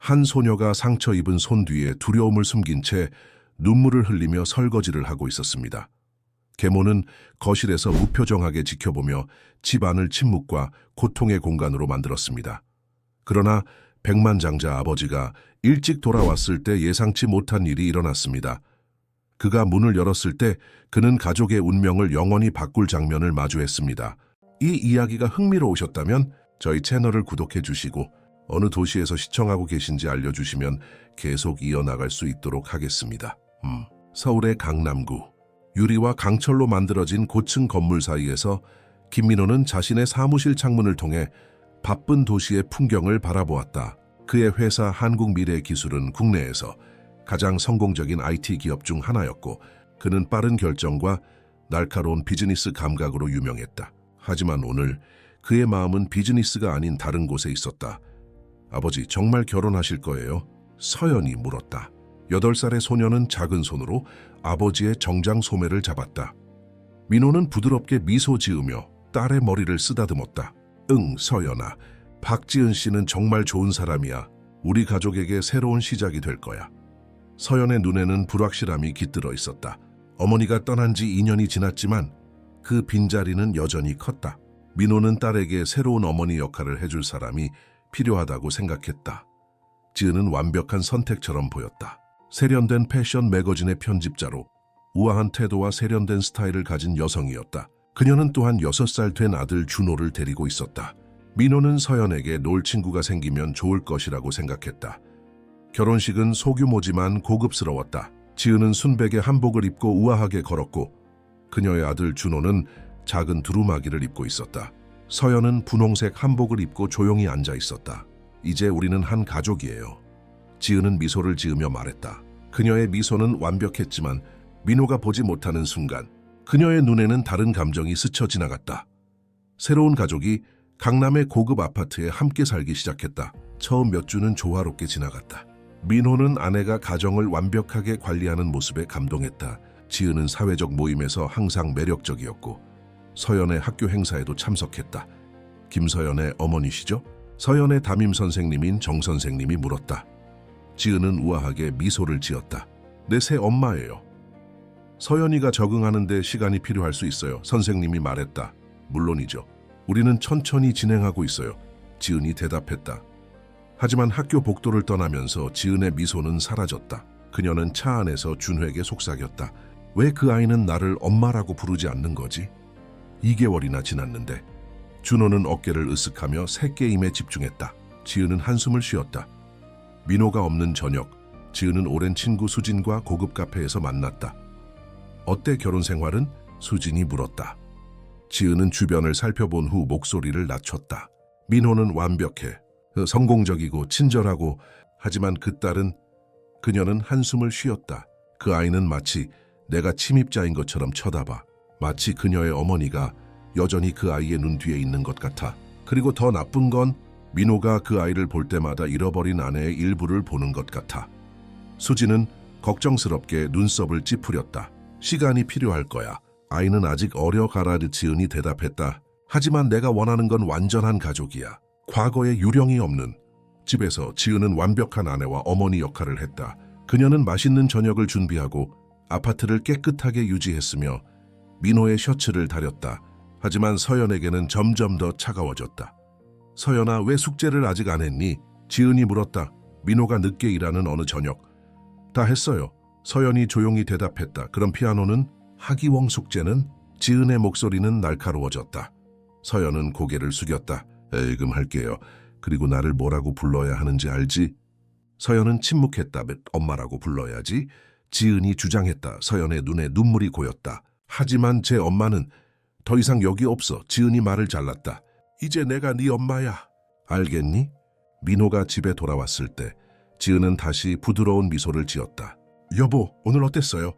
한 소녀가 상처 입은 손 뒤에 두려움을 숨긴 채 눈물을 흘리며 설거지를 하고 있었습니다. 계모는 거실에서 무표정하게 지켜보며 집안을 침묵과 고통의 공간으로 만들었습니다. 그러나 백만장자 아버지가 일찍 돌아왔을 때 예상치 못한 일이 일어났습니다. 그가 문을 열었을 때 그는 가족의 운명을 영원히 바꿀 장면을 마주했습니다. 이 이야기가 흥미로우셨다면 저희 채널을 구독해 주시고 어느 도시에서 시청하고 계신지 알려주시면 계속 이어나갈 수 있도록 하겠습니다. 서울의 강남구. 유리와 강철로 만들어진 고층 건물 사이에서 김민호는 자신의 사무실 창문을 통해 바쁜 도시의 풍경을 바라보았다. 그의 회사 한국미래기술은 국내에서 가장 성공적인 IT 기업 중 하나였고 그는 빠른 결정과 날카로운 비즈니스 감각으로 유명했다. 하지만 오늘 그의 마음은 비즈니스가 아닌 다른 곳에 있었다. 아버지, 정말 결혼하실 거예요? 서연이 물었다. 8살의 소녀는 작은 손으로 아버지의 정장 소매를 잡았다. 민호는 부드럽게 미소 지으며 딸의 머리를 쓰다듬었다. 응, 서연아. 박지은 씨는 정말 좋은 사람이야. 우리 가족에게 새로운 시작이 될 거야. 서연의 눈에는 불확실함이 깃들어 있었다. 어머니가 떠난 지 2년이 지났지만 그 빈자리는 여전히 컸다. 민호는 딸에게 새로운 어머니 역할을 해줄 사람이 필요하다고 생각했다. 지은은 완벽한 선택처럼 보였다. 세련된 패션 매거진의 편집자로 우아한 태도와 세련된 스타일을 가진 여성이었다. 그녀는 또한 6살 된 아들 준호를 데리고 있었다. 민호는 서연에게 놀 친구가 생기면 좋을 것이라고 생각했다. 결혼식은 소규모지만 고급스러웠다. 지은은 순백의 한복을 입고 우아하게 걸었고 그녀의 아들 준호는 작은 두루마기를 입고 있었다. 서연은 분홍색 한복을 입고 조용히 앉아 있었다. 이제 우리는 한 가족이에요. 지은은 미소를 지으며 말했다. 그녀의 미소는 완벽했지만 민호가 보지 못하는 순간 그녀의 눈에는 다른 감정이 스쳐 지나갔다. 새로운 가족이 강남의 고급 아파트에 함께 살기 시작했다. 처음 몇 주는 조화롭게 지나갔다. 민호는 아내가 가정을 완벽하게 관리하는 모습에 감동했다. 지은은 사회적 모임에서 항상 매력적이었고 서연의 학교 행사에도 참석했다. 김서연의 어머니시죠? 서연의 담임 선생님인 정 선생님이 물었다. 지은은 우아하게 미소를 지었다. 내 새 엄마예요. 서연이가 적응하는 데 시간이 필요할 수 있어요. 선생님이 말했다. 물론이죠. 우리는 천천히 진행하고 있어요. 지은이 대답했다. 하지만 학교 복도를 떠나면서 지은의 미소는 사라졌다. 그녀는 차 안에서 준호에게 속삭였다. 왜 그 아이는 나를 엄마라고 부르지 않는 거지? 2개월이나 지났는데. 준호는 어깨를 으쓱하며 새 게임에 집중했다. 지은은 한숨을 쉬었다. 민호가 없는 저녁, 지은은 오랜 친구 수진과 고급 카페에서 만났다. 어때 결혼 생활은? 수진이 물었다. 지은은 주변을 살펴본 후 목소리를 낮췄다. 민호는 완벽해. 성공적이고 친절하고 하지만 그녀는 한숨을 쉬었다. 그 아이는 마치 내가 침입자인 것처럼 쳐다봐. 마치 그녀의 어머니가 여전히 그 아이의 눈 뒤에 있는 것 같아. 그리고 더 나쁜 건 민호가 그 아이를 볼 때마다 잃어버린 아내의 일부를 보는 것 같아. 수지는 걱정스럽게 눈썹을 찌푸렸다. 시간이 필요할 거야. 아이는 아직 어려 가라드 지은이 대답했다. 하지만 내가 원하는 건 완전한 가족이야. 과거에 유령이 없는. 집에서 지은은 완벽한 아내와 어머니 역할을 했다. 그녀는 맛있는 저녁을 준비하고 아파트를 깨끗하게 유지했으며 민호의 셔츠를 다렸다. 하지만 서연에게는 점점 더 차가워졌다. 서연아, 왜 숙제를 아직 안 했니? 지은이 물었다. 민호가 늦게 일하는 어느 저녁. 다 했어요. 서연이 조용히 대답했다. 그럼 피아노는? 하기웡 숙제는? 지은의 목소리는 날카로워졌다. 서연은 고개를 숙였다. 에이금 할게요. 그리고 나를 뭐라고 불러야 하는지 알지? 서연은 침묵했다. 엄마라고 불러야지. 지은이 주장했다. 서연의 눈에 눈물이 고였다. 하지만 제 엄마는 더 이상 여기 없어. 지은이 말을 잘랐다. 이제 내가 네 엄마야. 알겠니? 민호가 집에 돌아왔을 때 지은은 다시 부드러운 미소를 지었다. 여보, 오늘 어땠어요?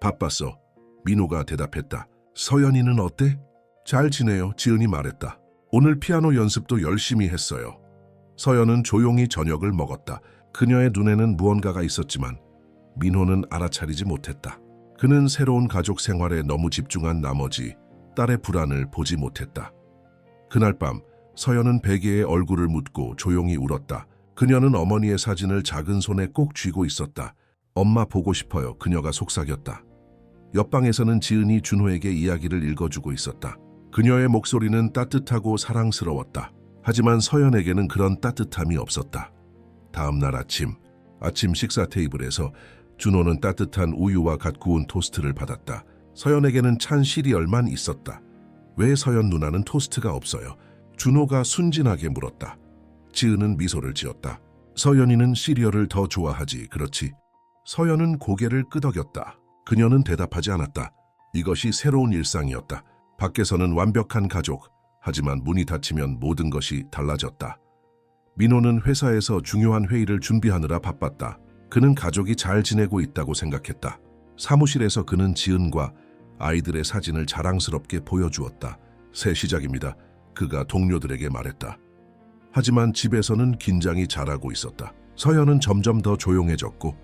바빴어. 민호가 대답했다. 서연이는 어때? 잘 지내요. 지은이 말했다. 오늘 피아노 연습도 열심히 했어요. 서연은 조용히 저녁을 먹었다. 그녀의 눈에는 무언가가 있었지만 민호는 알아차리지 못했다. 그는 새로운 가족 생활에 너무 집중한 나머지 딸의 불안을 보지 못했다. 그날 밤 서연은 베개에 얼굴을 묻고 조용히 울었다. 그녀는 어머니의 사진을 작은 손에 꼭 쥐고 있었다. 엄마 보고 싶어요. 그녀가 속삭였다. 옆방에서는 지은이 준호에게 이야기를 읽어주고 있었다. 그녀의 목소리는 따뜻하고 사랑스러웠다. 하지만 서연에게는 그런 따뜻함이 없었다. 다음 날 아침 식사 테이블에서 준호는 따뜻한 우유와 갓 구운 토스트를 받았다. 서연에게는 찬 시리얼만 있었다. 왜 서연 누나는 토스트가 없어요? 준호가 순진하게 물었다. 지은은 미소를 지었다. 서연이는 시리얼을 더 좋아하지, 그렇지? 서연은 고개를 끄덕였다. 그녀는 대답하지 않았다. 이것이 새로운 일상이었다. 밖에서는 완벽한 가족, 하지만 문이 닫히면 모든 것이 달라졌다. 민호는 회사에서 중요한 회의를 준비하느라 바빴다. 그는 가족이 잘 지내고 있다고 생각했다. 사무실에서 그는 지은과 아이들의 사진을 자랑스럽게 보여주었다. 새 시작입니다. 그가 동료들에게 말했다. 하지만 집에서는 긴장이 자라고 있었다. 서연은 점점 더 조용해졌고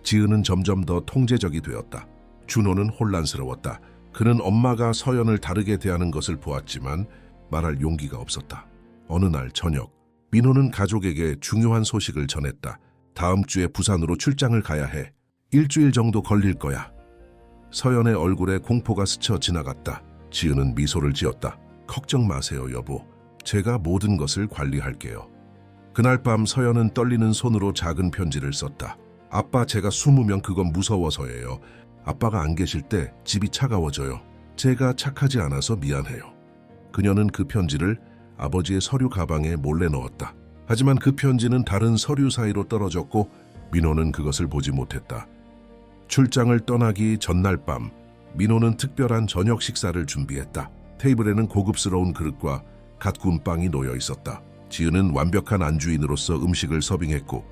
지은은 점점 더 통제적이 되었다. 준호는 혼란스러웠다. 그는 엄마가 서연을 다르게 대하는 것을 보았지만 말할 용기가 없었다. 어느 날 저녁, 민호는 가족에게 중요한 소식을 전했다. 다음 주에 부산으로 출장을 가야 해. 일주일 정도 걸릴 거야. 서연의 얼굴에 공포가 스쳐 지나갔다. 지은은 미소를 지었다. 걱정 마세요, 여보. 제가 모든 것을 관리할게요. 그날 밤 서연은 떨리는 손으로 작은 편지를 썼다. 아빠, 제가 숨으면 그건 무서워서예요. 아빠가 안 계실 때 집이 차가워져요. 제가 착하지 않아서 미안해요. 그녀는 그 편지를 아버지의 서류 가방에 몰래 넣었다. 하지만 그 편지는 다른 서류 사이로 떨어졌고 민호는 그것을 보지 못했다. 출장을 떠나기 전날 밤, 민호는 특별한 저녁 식사를 준비했다. 테이블에는 고급스러운 그릇과 갓 구운 빵이 놓여 있었다. 지은은 완벽한 안주인으로서 음식을 서빙했고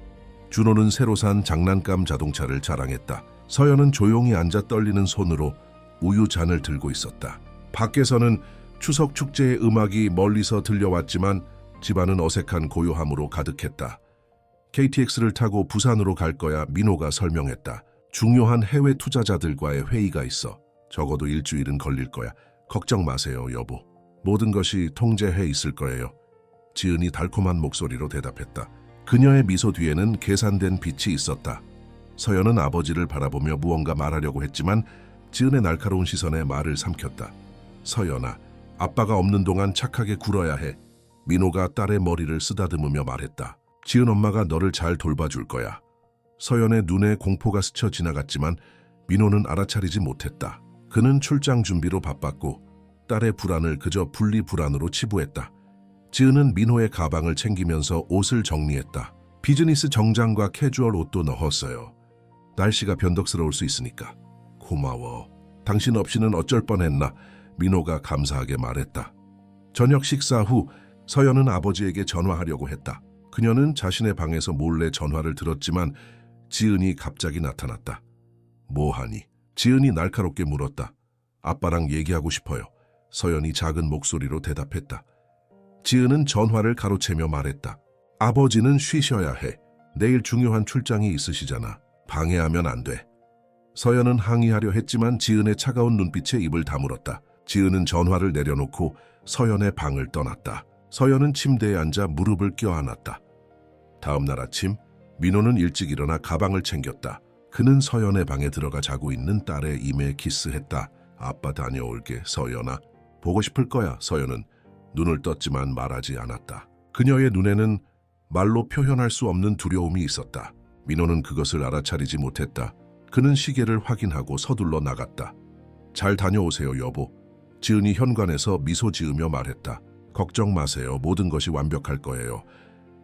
준호는 새로 산 장난감 자동차를 자랑했다. 서연은 조용히 앉아 떨리는 손으로 우유 잔을 들고 있었다. 밖에서는 추석 축제의 음악이 멀리서 들려왔지만 집안은 어색한 고요함으로 가득했다. KTX를 타고 부산으로 갈 거야, 민호가 설명했다. 중요한 해외 투자자들과의 회의가 있어. 적어도 일주일은 걸릴 거야. 걱정 마세요, 여보. 모든 것이 통제해 있을 거예요. 지은이 달콤한 목소리로 대답했다. 그녀의 미소 뒤에는 계산된 빛이 있었다. 서연은 아버지를 바라보며 무언가 말하려고 했지만 지은의 날카로운 시선에 말을 삼켰다. 서연아, 아빠가 없는 동안 착하게 굴어야 해. 민호가 딸의 머리를 쓰다듬으며 말했다. 지은 엄마가 너를 잘 돌봐줄 거야. 서연의 눈에 공포가 스쳐 지나갔지만 민호는 알아차리지 못했다. 그는 출장 준비로 바빴고 딸의 불안을 그저 분리불안으로 치부했다. 지은은 민호의 가방을 챙기면서 옷을 정리했다. 비즈니스 정장과 캐주얼 옷도 넣었어요. 날씨가 변덕스러울 수 있으니까. 고마워. 당신 없이는 어쩔 뻔했나. 민호가 감사하게 말했다. 저녁 식사 후 서연은 아버지에게 전화하려고 했다. 그녀는 자신의 방에서 몰래 전화를 들었지만 지은이 갑자기 나타났다. 뭐하니? 지은이 날카롭게 물었다. 아빠랑 얘기하고 싶어요. 서연이 작은 목소리로 대답했다. 지은은 전화를 가로채며 말했다. 아버지는 쉬셔야 해. 내일 중요한 출장이 있으시잖아. 방해하면 안 돼. 서연은 항의하려 했지만 지은의 차가운 눈빛에 입을 다물었다. 지은은 전화를 내려놓고 서연의 방을 떠났다. 서연은 침대에 앉아 무릎을 껴안았다. 다음 날 아침 민호는 일찍 일어나 가방을 챙겼다. 그는 서연의 방에 들어가 자고 있는 딸의 임에 키스했다. 아빠 다녀올게, 서연아. 보고 싶을 거야. 서연은 눈을 떴지만 말하지 않았다. 그녀의 눈에는 말로 표현할 수 없는 두려움이 있었다. 민호는 그것을 알아차리지 못했다. 그는 시계를 확인하고 서둘러 나갔다. 잘 다녀오세요, 여보. 지은이 현관에서 미소 지으며 말했다. 걱정 마세요. 모든 것이 완벽할 거예요.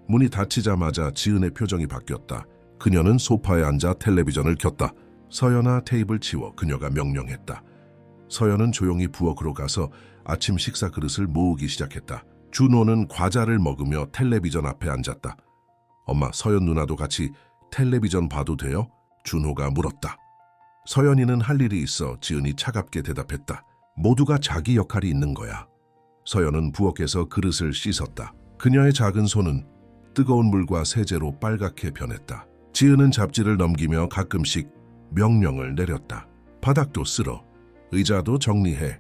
문이 닫히자마자 지은의 표정이 바뀌었다. 그녀는 소파에 앉아 텔레비전을 켰다. 서연아, 테이블 치워. 그녀가 명령했다. 서연은 조용히 부엌으로 가서 아침 식사 그릇을 모으기 시작했다. 준호는 과자를 먹으며 텔레비전 앞에 앉았다. 엄마, 서연 누나도 같이 텔레비전 봐도 돼요? 준호가 물었다. 서연이는 할 일이 있어. 지은이 차갑게 대답했다. 모두가 자기 역할이 있는 거야. 서연은 부엌에서 그릇을 씻었다. 그녀의 작은 손은 뜨거운 물과 세제로 빨갛게 변했다. 지은은 잡지를 넘기며 가끔씩 명령을 내렸다. 바닥도 쓸어. 의자도 정리해.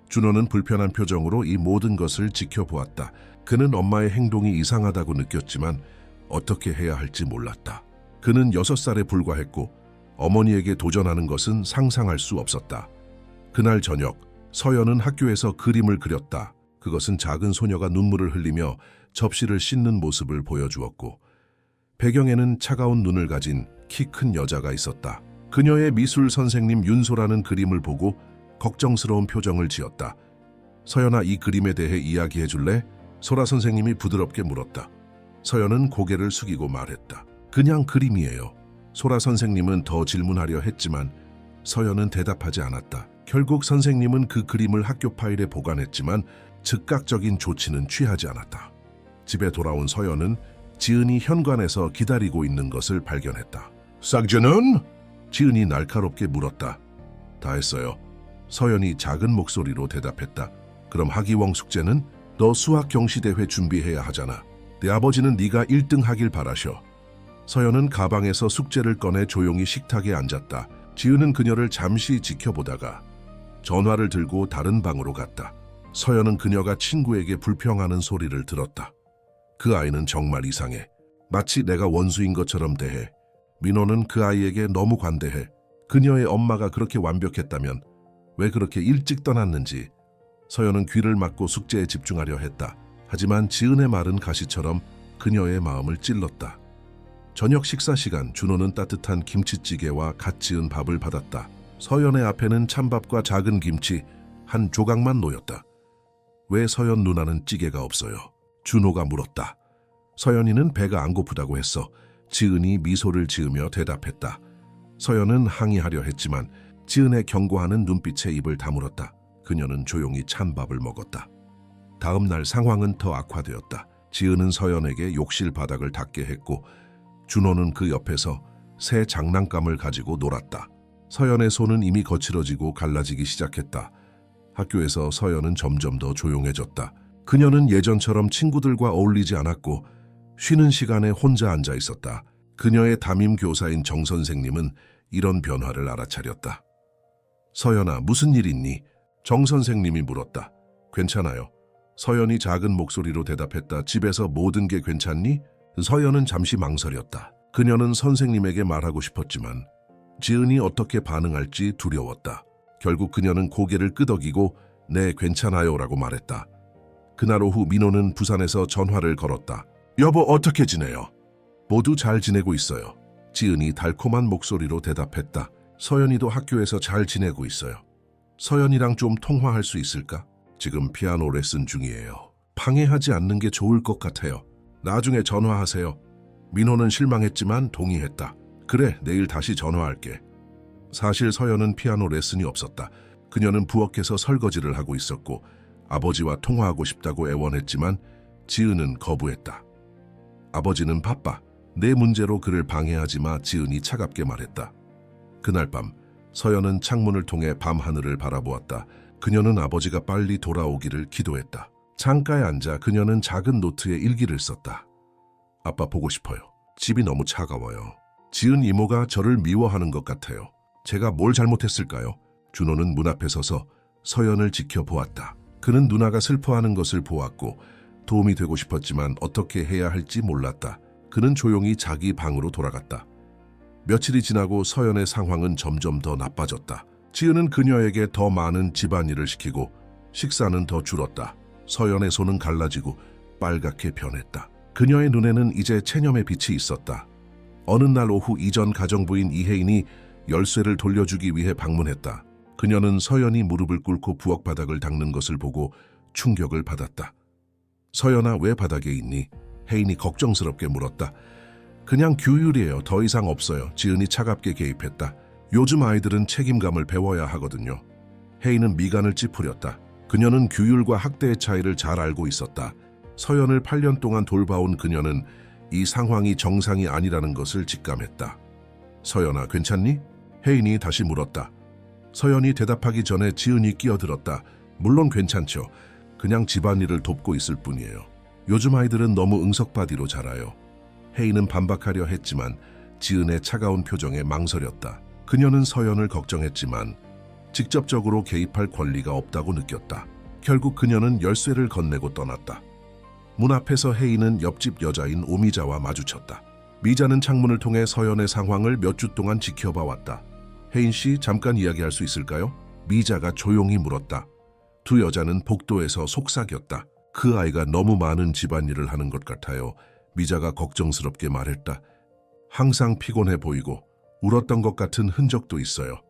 준호는 불편한 표정으로 이 모든 것을 지켜보았다. 그는 엄마의 행동이 이상하다고 느꼈지만 어떻게 해야 할지 몰랐다. 그는 6살에 불과했고 어머니에게 도전하는 것은 상상할 수 없었다. 그날 저녁 서연은 학교에서 그림을 그렸다. 그것은 작은 소녀가 눈물을 흘리며 접시를 씻는 모습을 보여주었고 배경에는 차가운 눈을 가진 키 큰 여자가 있었다. 그녀의 미술 선생님 윤소라는 그림을 보고 걱정스러운 표정을 지었다. 서연아, 이 그림에 대해 이야기해 줄래? 소라 선생님이 부드럽게 물었다. 서연은 고개를 숙이고 말했다. 그냥 그림이에요. 소라 선생님은 더 질문하려 했지만 서연은 대답하지 않았다. 결국 선생님은 그 그림을 학교 파일에 보관했지만 즉각적인 조치는 취하지 않았다. 집에 돌아온 서연은 지은이 현관에서 기다리고 있는 것을 발견했다. 쌍주는? 지은이 날카롭게 물었다. 다 했어요. 서연이 작은 목소리로 대답했다. 그럼 학위원 숙제는? 너 수학 경시대회 준비해야 하잖아. 내 아버지는 네가 1등 하길 바라셔. 서연은 가방에서 숙제를 꺼내 조용히 식탁에 앉았다. 지은은 그녀를 잠시 지켜보다가 전화를 들고 다른 방으로 갔다. 서연은 그녀가 친구에게 불평하는 소리를 들었다. 그 아이는 정말 이상해. 마치 내가 원수인 것처럼 대해. 민호는 그 아이에게 너무 관대해. 그녀의 엄마가 그렇게 완벽했다면 왜 그렇게 일찍 떠났는지. 서연은 귀를 막고 숙제에 집중하려 했다. 하지만 지은의 말은 가시처럼 그녀의 마음을 찔렀다. 저녁 식사 시간, 준호는 따뜻한 김치찌개와 갓 지은 밥을 받았다. 서연의 앞에는 찬밥과 작은 김치 한 조각만 놓였다. 왜 서연 누나는 찌개가 없어요? 준호가 물었다. 서연이는 배가 안 고프다고 했어. 지은이 미소를 지으며 대답했다. 서연은 항의하려 했지만 지은의 경고하는 눈빛에 입을 다물었다. 그녀는 조용히 찬밥을 먹었다. 다음 날 상황은 더 악화되었다. 지은은 서연에게 욕실 바닥을 닦게 했고 준호는 그 옆에서 새 장난감을 가지고 놀았다. 서연의 손은 이미 거칠어지고 갈라지기 시작했다. 학교에서 서연은 점점 더 조용해졌다. 그녀는 예전처럼 친구들과 어울리지 않았고 쉬는 시간에 혼자 앉아 있었다. 그녀의 담임 교사인 정 선생님은 이런 변화를 알아차렸다. 서연아, 무슨 일 있니? 정 선생님이 물었다. 괜찮아요. 서연이 작은 목소리로 대답했다. 집에서 모든 게 괜찮니? 서연은 잠시 망설였다. 그녀는 선생님에게 말하고 싶었지만 지은이 어떻게 반응할지 두려웠다. 결국 그녀는 고개를 끄덕이고 네, 괜찮아요 라고 말했다. 그날 오후 민호는 부산에서 전화를 걸었다. 여보, 어떻게 지내요? 모두 잘 지내고 있어요. 지은이 달콤한 목소리로 대답했다. 서연이도 학교에서 잘 지내고 있어요. 서연이랑 좀 통화할 수 있을까? 지금 피아노 레슨 중이에요. 방해하지 않는 게 좋을 것 같아요. 나중에 전화하세요. 민호는 실망했지만 동의했다. 그래, 내일 다시 전화할게. 사실 서연은 피아노 레슨이 없었다. 그녀는 부엌에서 설거지를 하고 있었고 아버지와 통화하고 싶다고 애원했지만 지은은 거부했다. 아버지는 바빠. 내 문제로 그를 방해하지 마. 지은이 차갑게 말했다. 그날 밤 서연은 창문을 통해 밤하늘을 바라보았다. 그녀는 아버지가 빨리 돌아오기를 기도했다. 창가에 앉아 그녀는 작은 노트에 일기를 썼다. 아빠 보고 싶어요. 집이 너무 차가워요. 지은 이모가 저를 미워하는 것 같아요. 제가 뭘 잘못했을까요? 준호는 문 앞에 서서 서연을 지켜보았다. 그는 누나가 슬퍼하는 것을 보았고 도움이 되고 싶었지만 어떻게 해야 할지 몰랐다. 그는 조용히 자기 방으로 돌아갔다. 며칠이 지나고 서연의 상황은 점점 더 나빠졌다. 지은은 그녀에게 더 많은 집안일을 시키고 식사는 더 줄었다. 서연의 손은 갈라지고 빨갛게 변했다. 그녀의 눈에는 이제 체념의 빛이 있었다. 어느 날 오후 이전 가정부인 이혜인이 열쇠를 돌려주기 위해 방문했다. 그녀는 서연이 무릎을 꿇고 부엌 바닥을 닦는 것을 보고 충격을 받았다. 서연아, 왜 바닥에 있니? 혜인이 걱정스럽게 물었다. 그냥 규율이에요. 더 이상 없어요. 지은이 차갑게 개입했다. 요즘 아이들은 책임감을 배워야 하거든요. 혜인은 미간을 찌푸렸다. 그녀는 규율과 학대의 차이를 잘 알고 있었다. 서연을 8년 동안 돌봐온 그녀는 이 상황이 정상이 아니라는 것을 직감했다. 서연아, 괜찮니? 혜인이 다시 물었다. 서연이 대답하기 전에 지은이 끼어들었다. 물론 괜찮죠. 그냥 집안일을 돕고 있을 뿐이에요. 요즘 아이들은 너무 응석바디로 자라요. 혜인은 반박하려 했지만 지은의 차가운 표정에 망설였다. 그녀는 서연을 걱정했지만 직접적으로 개입할 권리가 없다고 느꼈다. 결국 그녀는 열쇠를 건네고 떠났다. 문 앞에서 혜인은 옆집 여자인 오미자와 마주쳤다. 미자는 창문을 통해 서연의 상황을 몇 주 동안 지켜봐 왔다. 혜인 씨, 잠깐 이야기할 수 있을까요? 미자가 조용히 물었다. 두 여자는 복도에서 속삭였다. 그 아이가 너무 많은 집안일을 하는 것 같아요. 미자가 걱정스럽게 말했다. 항상 피곤해 보이고 울었던 것 같은 흔적도 있어요.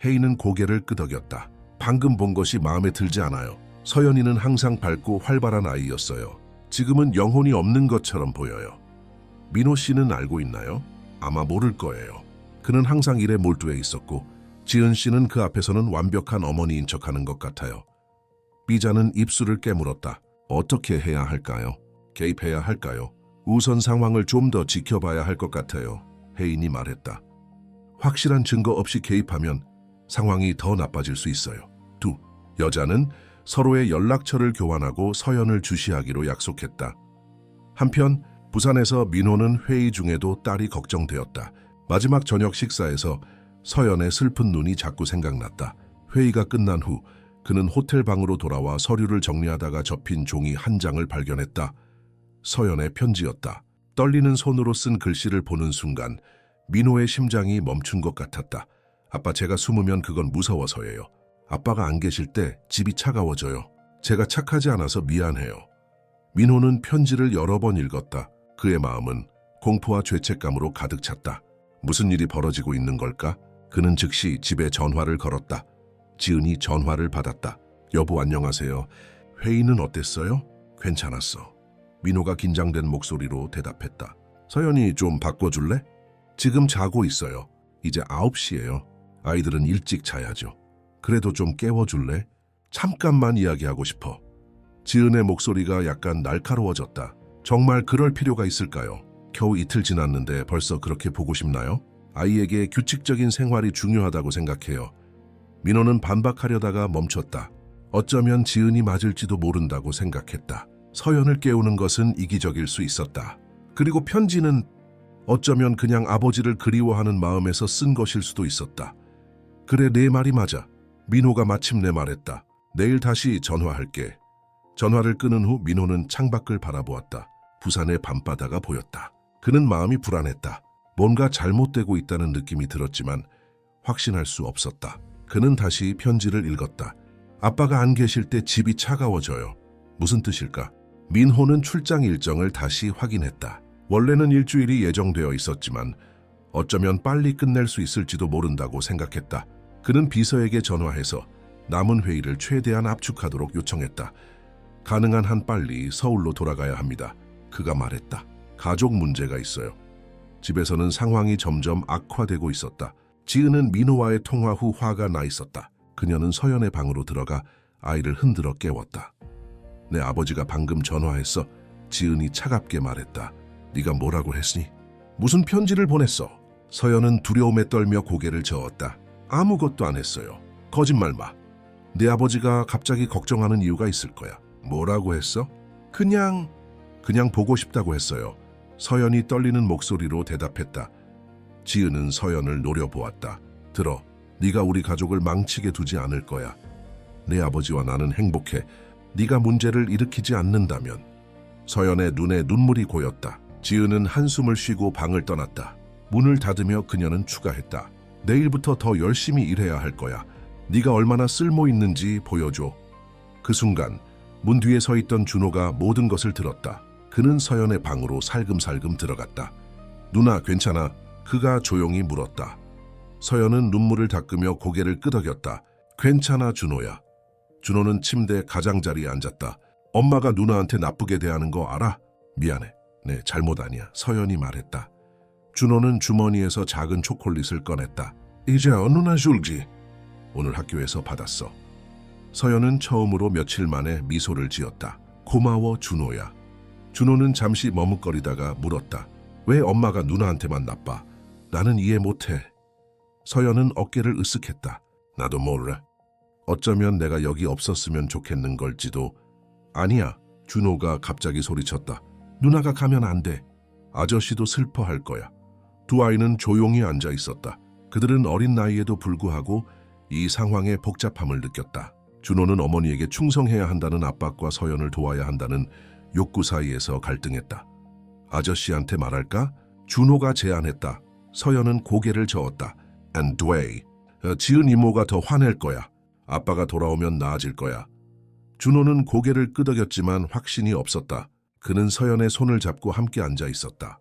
혜인은 고개를 끄덕였다. 방금 본 것이 마음에 들지 않아요. 서연이는 항상 밝고 활발한 아이였어요. 지금은 영혼이 없는 것처럼 보여요. 민호 씨는 알고 있나요? 아마 모를 거예요. 그는 항상 일에 몰두해 있었고 지은 씨는 그 앞에서는 완벽한 어머니인 척하는 것 같아요. 미자는 입술을 깨물었다. 어떻게 해야 할까요? 개입해야 할까요? 우선 상황을 좀 더 지켜봐야 할 것 같아요. 혜인이 말했다. 확실한 증거 없이 개입하면 상황이 더 나빠질 수 있어요. 두 여자는 서로의 연락처를 교환하고 서연을 주시하기로 약속했다. 한편 부산에서 민호는 회의 중에도 딸이 걱정되었다. 마지막 저녁 식사에서 서연의 슬픈 눈이 자꾸 생각났다. 회의가 끝난 후 그는 호텔 방으로 돌아와 서류를 정리하다가 접힌 종이 한 장을 발견했다. 서연의 편지였다. 떨리는 손으로 쓴 글씨를 보는 순간 민호의 심장이 멈춘 것 같았다. 아빠, 제가 숨으면 그건 무서워서예요. 아빠가 안 계실 때 집이 차가워져요. 제가 착하지 않아서 미안해요. 민호는 편지를 여러 번 읽었다. 그의 마음은 공포와 죄책감으로 가득 찼다. 무슨 일이 벌어지고 있는 걸까? 그는 즉시 집에 전화를 걸었다. 지은이 전화를 받았다. 여보, 안녕하세요. 회의는 어땠어요? 괜찮았어. 민호가 긴장된 목소리로 대답했다. 서연이 좀 바꿔줄래? 지금 자고 있어요. 이제 9시예요. 아이들은 일찍 자야죠. 그래도 좀 깨워줄래? 잠깐만 이야기하고 싶어. 지은의 목소리가 약간 날카로워졌다. 정말 그럴 필요가 있을까요? 겨우 이틀 지났는데 벌써 그렇게 보고 싶나요? 아이에게 규칙적인 생활이 중요하다고 생각해요. 민호는 반박하려다가 멈췄다. 어쩌면 지은이 맞을지도 모른다고 생각했다. 서연을 깨우는 것은 이기적일 수 있었다. 그리고 편지는 어쩌면 그냥 아버지를 그리워하는 마음에서 쓴 것일 수도 있었다. 그래, 내 말이 맞아. 민호가 마침내 말했다. 내일 다시 전화할게. 전화를 끊은 후 민호는 창밖을 바라보았다. 부산의 밤바다가 보였다. 그는 마음이 불안했다. 뭔가 잘못되고 있다는 느낌이 들었지만 확신할 수 없었다. 그는 다시 편지를 읽었다. 아빠가 안 계실 때 집이 차가워져요. 무슨 뜻일까? 민호는 출장 일정을 다시 확인했다. 원래는 일주일이 예정되어 있었지만 어쩌면 빨리 끝낼 수 있을지도 모른다고 생각했다. 그는 비서에게 전화해서 남은 회의를 최대한 압축하도록 요청했다. 가능한 한 빨리 서울로 돌아가야 합니다. 그가 말했다. 가족 문제가 있어요. 집에서는 상황이 점점 악화되고 있었다. 지은은 민호와의 통화 후 화가 나 있었다. 그녀는 서연의 방으로 들어가 아이를 흔들어 깨웠다. 내 아버지가 방금 전화했어. 지은이 차갑게 말했다. 네가 뭐라고 했으니? 무슨 편지를 보냈어? 서연은 두려움에 떨며 고개를 저었다. 아무것도 안 했어요. 거짓말 마. 내 아버지가 갑자기 걱정하는 이유가 있을 거야. 뭐라고 했어? 그냥 보고 싶다고 했어요. 서연이 떨리는 목소리로 대답했다. 지은은 서연을 노려보았다. 들어, 네가 우리 가족을 망치게 두지 않을 거야. 내 아버지와 나는 행복해. 네가 문제를 일으키지 않는다면. 서연의 눈에 눈물이 고였다. 지은은 한숨을 쉬고 방을 떠났다. 문을 닫으며 그녀는 추가했다. 내일부터 더 열심히 일해야 할 거야. 네가 얼마나 쓸모 있는지 보여줘. 그 순간 문 뒤에 서 있던 준호가 모든 것을 들었다. 그는 서연의 방으로 살금살금 들어갔다. 누나, 괜찮아? 그가 조용히 물었다. 서연은 눈물을 닦으며 고개를 끄덕였다. 괜찮아, 준호야. 준호는 침대 가장자리에 앉았다. 엄마가 누나한테 나쁘게 대하는 거 알아? 미안해. 네, 잘못 아니야. 서연이 말했다. 준호는 주머니에서 작은 초콜릿을 꺼냈다. 이제 누나 줄지. 오늘 학교에서 받았어. 서연은 처음으로 며칠 만에 미소를 지었다. 고마워, 준호야. 준호는 잠시 머뭇거리다가 물었다. 왜 엄마가 누나한테만 나빠? 나는 이해 못해. 서연은 어깨를 으쓱했다. 나도 몰라. 어쩌면 내가 여기 없었으면 좋겠는 걸지도. 아니야. 준호가 갑자기 소리쳤다. 누나가 가면 안 돼. 아저씨도 슬퍼할 거야. 두 아이는 조용히 앉아 있었다. 그들은 어린 나이에도 불구하고 이 상황의 복잡함을 느꼈다. 준호는 어머니에게 충성해야 한다는 압박과 서연을 도와야 한다는 욕구 사이에서 갈등했다. 아저씨한테 말할까? 준호가 제안했다. 서연은 고개를 저었다. And way. 지은 이모가 더 화낼 거야. 아빠가 돌아오면 나아질 거야. 준호는 고개를 끄덕였지만 확신이 없었다. 그는 서연의 손을 잡고 함께 앉아 있었다.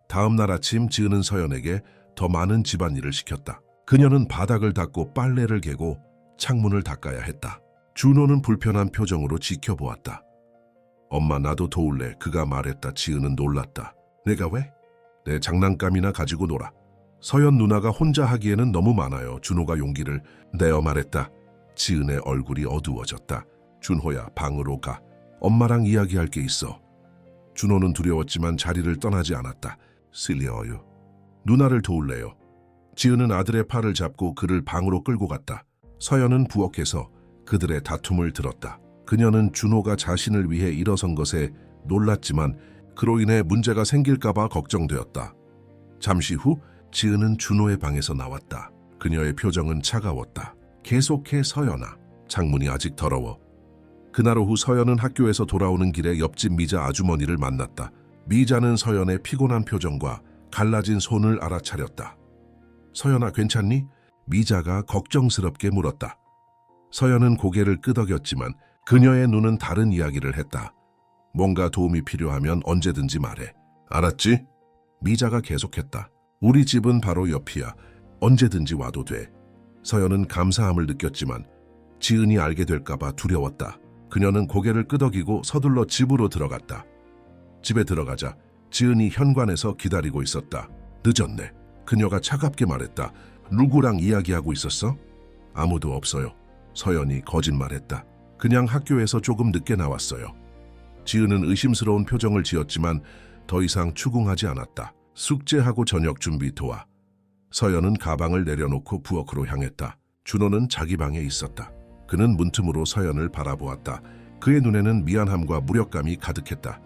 다음 날 아침 지은은 서연에게 더 많은 집안일을 시켰다. 그녀는 바닥을 닦고 빨래를 개고 창문을 닦아야 했다. 준호는 불편한 표정으로 지켜보았다. 엄마 나도 도울래. 그가 말했다. 지은은 놀랐다. 내가 왜? 내 장난감이나 가지고 놀아. 서연 누나가 혼자 하기에는 너무 많아요. 준호가 용기를 내어 말했다. 지은의 얼굴이 어두워졌다. 준호야, 방으로 가. 엄마랑 이야기할 게 있어. 준호는 두려웠지만 자리를 떠나지 않았다. 실려요. 누나를 도울래요. 지은은 아들의 팔을 잡고 그를 방으로 끌고 갔다. 서연은 부엌에서 그들의 다툼을 들었다. 그녀는 준호가 자신을 위해 일어선 것에 놀랐지만 그로 인해 문제가 생길까봐 걱정되었다. 잠시 후 지은은 준호의 방에서 나왔다. 그녀의 표정은 차가웠다. 계속해 서연아. 창문이 아직 더러워. 그날 오후 서연은 학교에서 돌아오는 길에 옆집 미자 아주머니를 만났다. 미자는 서연의 피곤한 표정과 갈라진 손을 알아차렸다. 서연아, 괜찮니? 미자가 걱정스럽게 물었다. 서연은 고개를 끄덕였지만 그녀의 눈은 다른 이야기를 했다. 뭔가 도움이 필요하면 언제든지 말해. 알았지? 미자가 계속했다. 우리 집은 바로 옆이야. 언제든지 와도 돼. 서연은 감사함을 느꼈지만 지은이 알게 될까봐 두려웠다. 그녀는 고개를 끄덕이고 서둘러 집으로 들어갔다. 집에 들어가자 지은이 현관에서 기다리고 있었다. 늦었네. 그녀가 차갑게 말했다. 누구랑 이야기하고 있었어? 아무도 없어요. 서연이 거짓말했다. 그냥 학교에서 조금 늦게 나왔어요. 지은은 의심스러운 표정을 지었지만 더 이상 추궁하지 않았다. 숙제하고 저녁 준비 도와. 서연은 가방을 내려놓고 부엌으로 향했다. 준호는 자기 방에 있었다. 그는 문틈으로 서연을 바라보았다. 그의 눈에는 미안함과 무력감이 가득했다.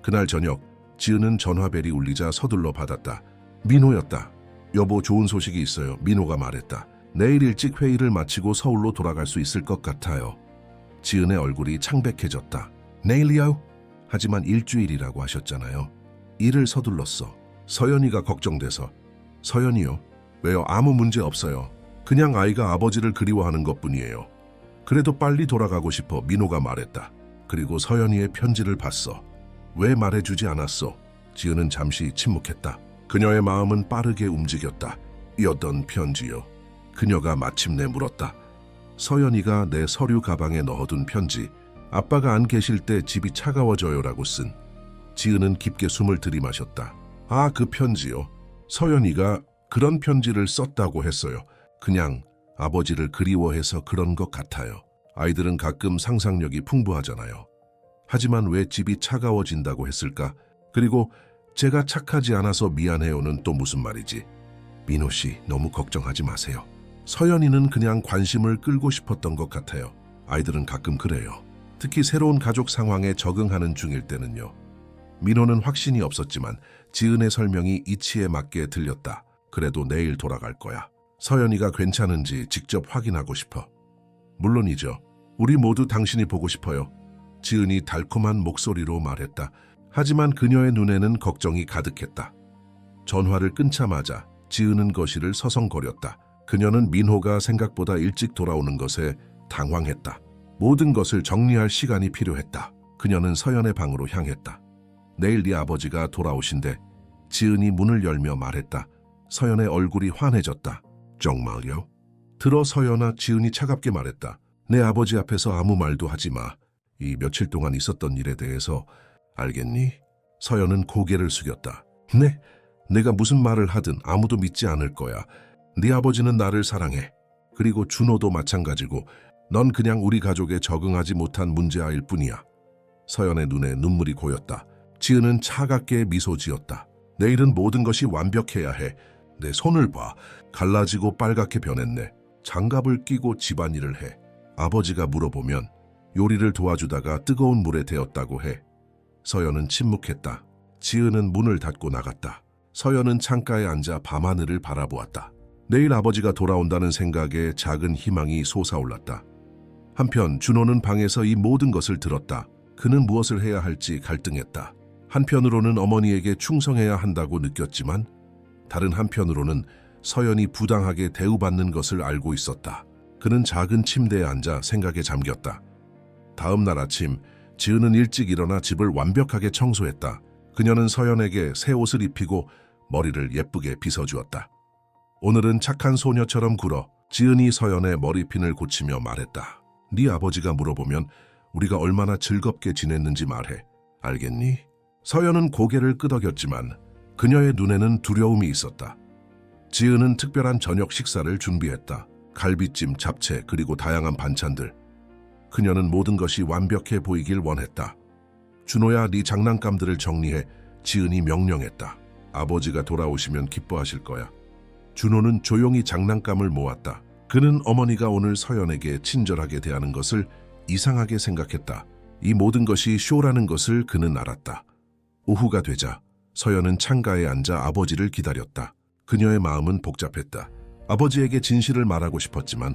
그날 저녁 지은은 전화벨이 울리자 서둘러 받았다. 민호였다. 여보, 좋은 소식이 있어요. 민호가 말했다. 내일 일찍 회의를 마치고 서울로 돌아갈 수 있을 것 같아요. 지은의 얼굴이 창백해졌다. 내일이요? 하지만 일주일이라고 하셨잖아요. 일을 서둘렀어. 서연이가 걱정돼서. 서연이요? 왜요? 아무 문제 없어요. 그냥 아이가 아버지를 그리워하는 것뿐이에요. 그래도 빨리 돌아가고 싶어. 민호가 말했다. 그리고 서연이의 편지를 봤어. 왜 말해주지 않았어? 지은은 잠시 침묵했다. 그녀의 마음은 빠르게 움직였다. 어떤 편지요? 그녀가 마침내 물었다. 서연이가 내 서류 가방에 넣어둔 편지. 아빠가 안 계실 때 집이 차가워져요라고 쓴. 지은은 깊게 숨을 들이마셨다. 아, 그 편지요? 서연이가 그런 편지를 썼다고 했어요. 그냥 아버지를 그리워해서 그런 것 같아요. 아이들은 가끔 상상력이 풍부하잖아요. 하지만 왜 집이 차가워진다고 했을까? 그리고 제가 착하지 않아서 미안해요는 또 무슨 말이지? 민호 씨, 너무 걱정하지 마세요. 서연이는 그냥 관심을 끌고 싶었던 것 같아요. 아이들은 가끔 그래요. 특히 새로운 가족 상황에 적응하는 중일 때는요. 민호는 확신이 없었지만 지은의 설명이 이치에 맞게 들렸다. 그래도 내일 돌아갈 거야. 서연이가 괜찮은지 직접 확인하고 싶어. 물론이죠. 우리 모두 당신이 보고 싶어요. 지은이 달콤한 목소리로 말했다. 하지만 그녀의 눈에는 걱정이 가득했다. 전화를 끊자마자 지은은 거실을 서성거렸다. 그녀는 민호가 생각보다 일찍 돌아오는 것에 당황했다. 모든 것을 정리할 시간이 필요했다. 그녀는 서연의 방으로 향했다. 내일 네 아버지가 돌아오신대. 지은이 문을 열며 말했다. 서연의 얼굴이 환해졌다. 정말요? 들어 서연아, 지은이 차갑게 말했다. 내 아버지 앞에서 아무 말도 하지 마. 이 며칠 동안 있었던 일에 대해서 알겠니? 서연은 고개를 숙였다. 네, 내가 무슨 말을 하든 아무도 믿지 않을 거야. 네 아버지는 나를 사랑해. 그리고 준호도 마찬가지고 넌 그냥 우리 가족에 적응하지 못한 문제아일 뿐이야. 서연의 눈에 눈물이 고였다. 지은은 차갑게 미소 지었다. 내일은 모든 것이 완벽해야 해. 내 손을 봐. 갈라지고 빨갛게 변했네. 장갑을 끼고 집안일을 해. 아버지가 물어보면 요리를 도와주다가 뜨거운 물에 데웠다고 해. 서연은 침묵했다. 지은은 문을 닫고 나갔다. 서연은 창가에 앉아 밤하늘을 바라보았다. 내일 아버지가 돌아온다는 생각에 작은 희망이 솟아올랐다. 한편 준호는 방에서 이 모든 것을 들었다. 그는 무엇을 해야 할지 갈등했다. 한편으로는 어머니에게 충성해야 한다고 느꼈지만 다른 한편으로는 서연이 부당하게 대우받는 것을 알고 있었다. 그는 작은 침대에 앉아 생각에 잠겼다. 다음 날 아침 지은은 일찍 일어나 집을 완벽하게 청소했다. 그녀는 서연에게 새 옷을 입히고 머리를 예쁘게 빗어주었다. 오늘은 착한 소녀처럼 굴어. 지은이 서연의 머리핀을 고치며 말했다. 네 아버지가 물어보면 우리가 얼마나 즐겁게 지냈는지 말해. 알겠니? 서연은 고개를 끄덕였지만 그녀의 눈에는 두려움이 있었다. 지은은 특별한 저녁 식사를 준비했다. 갈비찜, 잡채, 그리고 다양한 반찬들. 그녀는 모든 것이 완벽해 보이길 원했다. 준호야, 네 장난감들을 정리해. 지은이 명령했다. 아버지가 돌아오시면 기뻐하실 거야. 준호는 조용히 장난감을 모았다. 그는 어머니가 오늘 서연에게 친절하게 대하는 것을 이상하게 생각했다. 이 모든 것이 쇼라는 것을 그는 알았다. 오후가 되자 서연은 창가에 앉아 아버지를 기다렸다. 그녀의 마음은 복잡했다. 아버지에게 진실을 말하고 싶었지만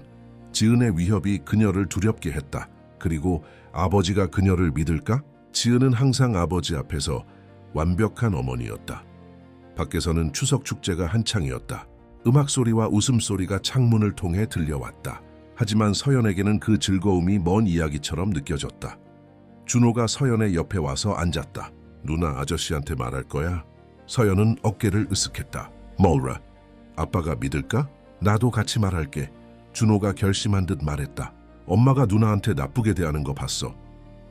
지은의 위협이 그녀를 두렵게 했다. 그리고 아버지가 그녀를 믿을까? 지은은 항상 아버지 앞에서 완벽한 어머니였다. 밖에서는 추석 축제가 한창이었다. 음악 소리와 웃음소리가 창문을 통해 들려왔다. 하지만 서연에게는 그 즐거움이 먼 이야기처럼 느껴졌다. 준호가 서연의 옆에 와서 앉았다. 누나, 아저씨한테 말할 거야? 서연은 어깨를 으쓱했다. 뭐라? 아빠가 믿을까? 나도 같이 말할게. 준호가 결심한 듯 말했다. 엄마가 누나한테 나쁘게 대하는 거 봤어.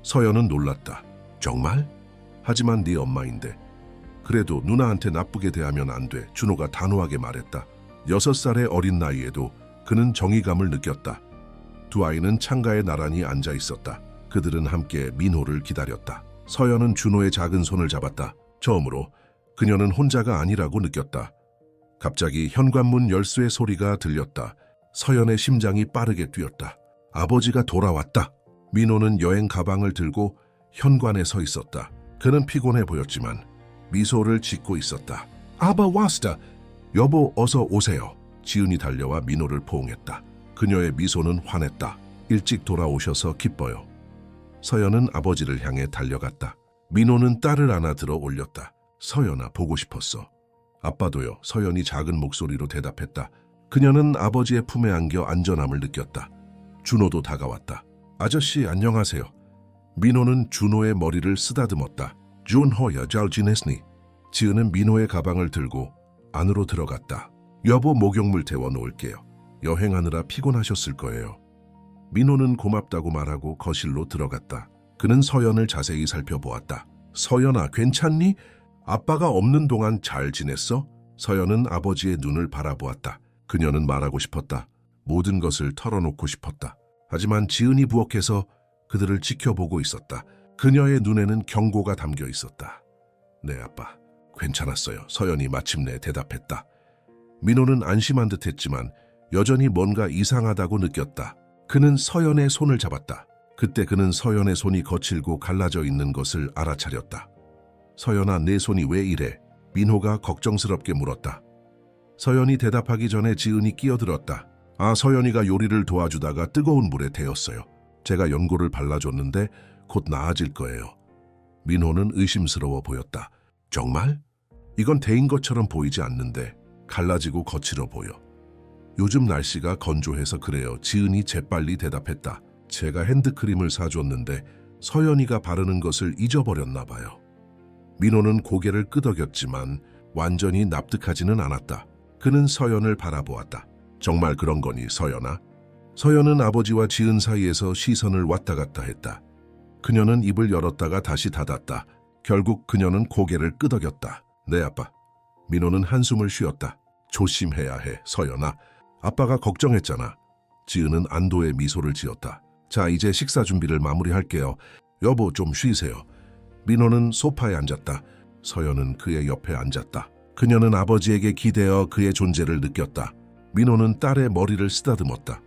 서연은 놀랐다. 정말? 하지만 네 엄마인데. 그래도 누나한테 나쁘게 대하면 안 돼. 준호가 단호하게 말했다. 6살의 어린 나이에도 그는 정의감을 느꼈다. 두 아이는 창가에 나란히 앉아 있었다. 그들은 함께 민호를 기다렸다. 서연은 준호의 작은 손을 잡았다. 처음으로 그녀는 혼자가 아니라고 느꼈다. 갑자기 현관문 열쇠 소리가 들렸다. 서연의 심장이 빠르게 뛰었다. 아버지가 돌아왔다. 민호는 여행 가방을 들고 현관에 서 있었다. 그는 피곤해 보였지만 미소를 짓고 있었다. 아바 왔다. 여보, 어서 오세요. 지은이 달려와 민호를 포옹했다. 그녀의 미소는 환했다. 일찍 돌아오셔서 기뻐요. 서연은 아버지를 향해 달려갔다. 민호는 딸을 안아 들어 올렸다. 서연아, 보고 싶었어. 아빠도요. 서연이 작은 목소리로 대답했다. 그녀는 아버지의 품에 안겨 안전함을 느꼈다. 준호도 다가왔다. 아저씨, 안녕하세요. 민호는 준호의 머리를 쓰다듬었다. 준호야, 잘 지냈니? 지은은 민호의 가방을 들고 안으로 들어갔다. 여보, 목욕물 데워 놓을게요. 여행하느라 피곤하셨을 거예요. 민호는 고맙다고 말하고 거실로 들어갔다. 그는 서연을 자세히 살펴보았다. 서연아, 괜찮니? 아빠가 없는 동안 잘 지냈어? 서연은 아버지의 눈을 바라보았다. 그녀는 말하고 싶었다. 모든 것을 털어놓고 싶었다. 하지만 지은이 부엌에서 그들을 지켜보고 있었다. 그녀의 눈에는 경고가 담겨 있었다. 네, 아빠. 괜찮았어요. 서연이 마침내 대답했다. 민호는 안심한 듯 했지만 여전히 뭔가 이상하다고 느꼈다. 그는 서연의 손을 잡았다. 그때 그는 서연의 손이 거칠고 갈라져 있는 것을 알아차렸다. 서연아, 내 손이 왜 이래? 민호가 걱정스럽게 물었다. 서연이 대답하기 전에 지은이 끼어들었다. 아, 서연이가 요리를 도와주다가 뜨거운 물에 데였어요. 제가 연고를 발라줬는데 곧 나아질 거예요. 민호는 의심스러워 보였다. 정말? 이건 데인 것처럼 보이지 않는데 갈라지고 거칠어 보여. 요즘 날씨가 건조해서 그래요. 지은이 재빨리 대답했다. 제가 핸드크림을 사줬는데 서연이가 바르는 것을 잊어버렸나 봐요. 민호는 고개를 끄덕였지만 완전히 납득하지는 않았다. 그는 서연을 바라보았다. 정말 그런 거니, 서연아? 서연은 아버지와 지은 사이에서 시선을 왔다 갔다 했다. 그녀는 입을 열었다가 다시 닫았다. 결국 그녀는 고개를 끄덕였다. 네, 아빠. 민호는 한숨을 쉬었다. 조심해야 해, 서연아. 아빠가 걱정했잖아. 지은은 안도의 미소를 지었다. 자, 이제 식사 준비를 마무리할게요. 여보, 좀 쉬세요. 민호는 소파에 앉았다. 서연은 그의 옆에 앉았다. 그녀는 아버지에게 기대어 그의 존재를 느꼈다. 민호는 딸의 머리를 쓰다듬었다.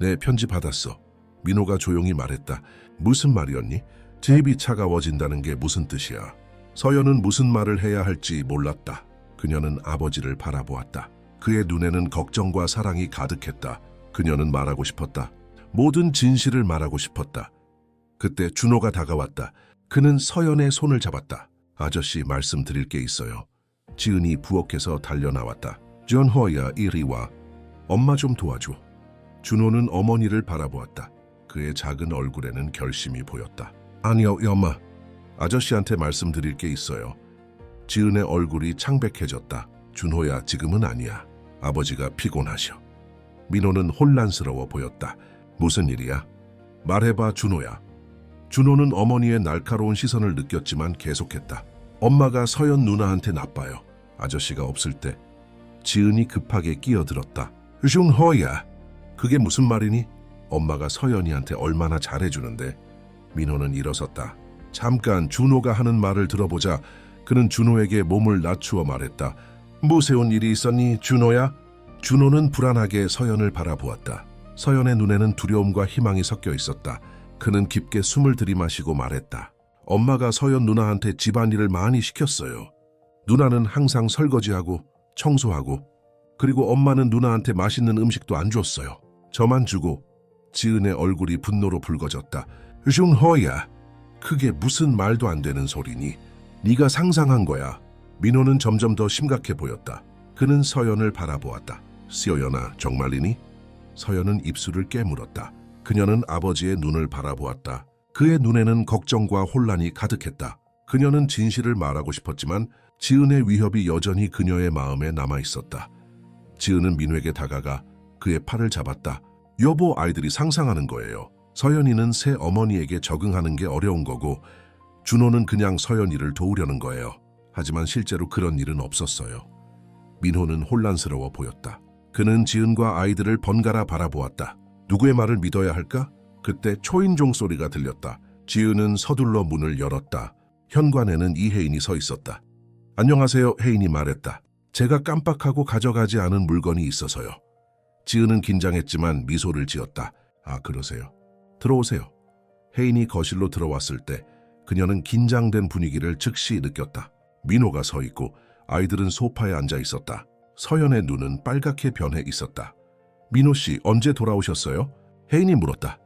네, 편지 받았어. 민호가 조용히 말했다. 무슨 말이었니? 집이 차가워진다는 게 무슨 뜻이야? 서연은 무슨 말을 해야 할지 몰랐다. 그녀는 아버지를 바라보았다. 그의 눈에는 걱정과 사랑이 가득했다. 그녀는 말하고 싶었다. 모든 진실을 말하고 싶었다. 그때 준호가 다가왔다. 그는 서연의 손을 잡았다. 아저씨 말씀드릴 게 있어요. 지은이 부엌에서 달려나왔다. 준호야 이리 와. 엄마 좀 도와줘. 준호는 어머니를 바라보았다. 그의 작은 얼굴에는 결심이 보였다. 아니요, 엄마. 아저씨한테 말씀드릴 게 있어요. 지은의 얼굴이 창백해졌다. 준호야, 지금은 아니야. 아버지가 피곤하셔. 민호는 혼란스러워 보였다. 무슨 일이야? 말해봐, 준호야. 준호는 어머니의 날카로운 시선을 느꼈지만 계속했다. 엄마가 서연 누나한테 나빠요. 아저씨가 없을 때. 지은이 급하게 끼어들었다. 준호야, 그게 무슨 말이니? 엄마가 서연이한테 얼마나 잘해주는데. 민호는 일어섰다. 잠깐 준호가 하는 말을 들어보자. 그는 준호에게 몸을 낮추어 말했다. 무서운 일이 있었니, 준호야? 준호는 불안하게 서연을 바라보았다. 서연의 눈에는 두려움과 희망이 섞여 있었다. 그는 깊게 숨을 들이마시고 말했다. 엄마가 서연 누나한테 집안일을 많이 시켰어요. 누나는 항상 설거지하고 청소하고, 그리고 엄마는 누나한테 맛있는 음식도 안 줬어요. 저만 주고. 지은의 얼굴이 분노로 붉어졌다. 준호야, 그게 무슨 말도 안 되는 소리니? 네가 상상한 거야. 민호는 점점 더 심각해 보였다. 그는 서연을 바라보았다. 서연아, 정말이니? 서연은 입술을 깨물었다. 그녀는 아버지의 눈을 바라보았다. 그의 눈에는 걱정과 혼란이 가득했다. 그녀는 진실을 말하고 싶었지만 지은의 위협이 여전히 그녀의 마음에 남아있었다. 지은은 민호에게 다가가 그의 팔을 잡았다. 여보, 아이들이 상상하는 거예요. 서연이는 새 어머니에게 적응하는 게 어려운 거고 준호는 그냥 서연이를 도우려는 거예요. 하지만 실제로 그런 일은 없었어요. 민호는 혼란스러워 보였다. 그는 지은과 아이들을 번갈아 바라보았다. 누구의 말을 믿어야 할까? 그때 초인종 소리가 들렸다. 지은은 서둘러 문을 열었다. 현관에는 이혜인이 서 있었다. 안녕하세요, 혜인이 말했다. 제가 깜빡하고 가져가지 않은 물건이 있어서요. 지은은 긴장했지만 미소를 지었다. 아, 그러세요. 들어오세요. 혜인이 거실로 들어왔을 때 그녀는 긴장된 분위기를 즉시 느꼈다. 민호가 서 있고 아이들은 소파에 앉아 있었다. 서연의 눈은 빨갛게 변해 있었다. 민호 씨, 언제 돌아오셨어요? 혜인이 물었다.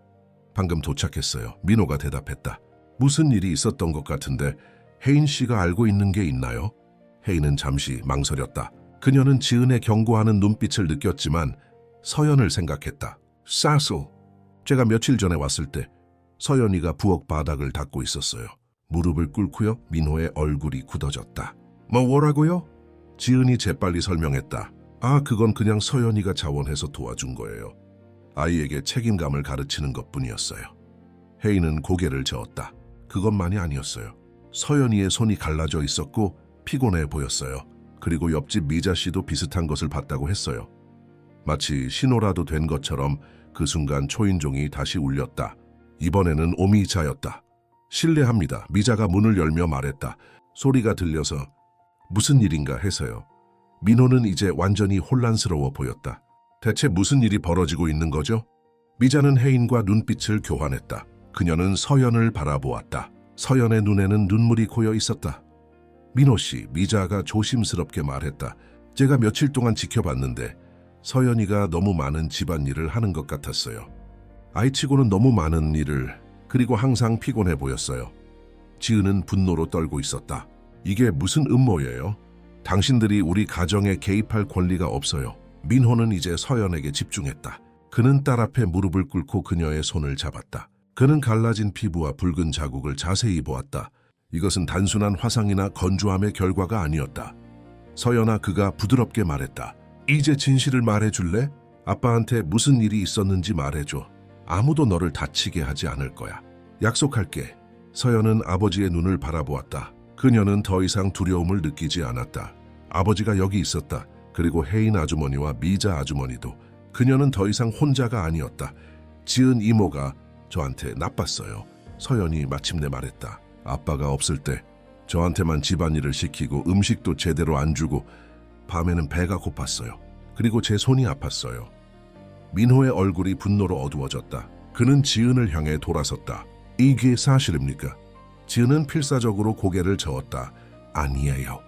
방금 도착했어요. 민호가 대답했다. 무슨 일이 있었던 것 같은데 혜인 씨가 알고 있는 게 있나요? 혜인은 잠시 망설였다. 그녀는 지은의 경고하는 눈빛을 느꼈지만 서연을 생각했다. 사소. 제가 며칠 전에 왔을 때 서연이가 부엌 바닥을 닦고 있었어요. 무릎을 꿇고요. 민호의 얼굴이 굳어졌다. 뭐라고요? 지은이 재빨리 설명했다. 아, 그건 그냥 서연이가 자원해서 도와준 거예요. 아이에게 책임감을 가르치는 것뿐이었어요. 혜인은 고개를 저었다. 그것만이 아니었어요. 서연이의 손이 갈라져 있었고 피곤해 보였어요. 그리고 옆집 미자 씨도 비슷한 것을 봤다고 했어요. 마치 신호라도 된 것처럼 그 순간 초인종이 다시 울렸다. 이번에는 오미자였다. 실례합니다. 미자가 문을 열며 말했다. 소리가 들려서 무슨 일인가 해서요. 민호는 이제 완전히 혼란스러워 보였다. 대체 무슨 일이 벌어지고 있는 거죠? 미자는 혜인과 눈빛을 교환했다. 그녀는 서연을 바라보았다. 서연의 눈에는 눈물이 고여 있었다. 민호 씨, 미자가 조심스럽게 말했다. 제가 며칠 동안 지켜봤는데 서연이가 너무 많은 집안일을 하는 것 같았어요. 아이치고는 너무 많은 일을, 그리고 항상 피곤해 보였어요. 지은은 분노로 떨고 있었다. 이게 무슨 음모예요? 당신들이 우리 가정에 개입할 권리가 없어요. 민호는 이제 서연에게 집중했다. 그는 딸 앞에 무릎을 꿇고 그녀의 손을 잡았다. 그는 갈라진 피부와 붉은 자국을 자세히 보았다. 이것은 단순한 화상이나 건조함의 결과가 아니었다. 서연아, 그가 부드럽게 말했다. 이제 진실을 말해줄래? 아빠한테 무슨 일이 있었는지 말해줘. 아무도 너를 다치게 하지 않을 거야. 약속할게. 서연은 아버지의 눈을 바라보았다. 그녀는 더 이상 두려움을 느끼지 않았다. 아버지가 여기 있었다. 그리고 혜인 아주머니와 미자 아주머니도. 그녀는 더 이상 혼자가 아니었다. 지은 이모가 저한테 나빴어요. 서연이 마침내 말했다. 아빠가 없을 때 저한테만 집안일을 시키고 음식도 제대로 안 주고 밤에는 배가 고팠어요. 그리고 제 손이 아팠어요. 민호의 얼굴이 분노로 어두워졌다. 그는 지은을 향해 돌아섰다. 이게 사실입니까? 지은은 필사적으로 고개를 저었다. 아니에요.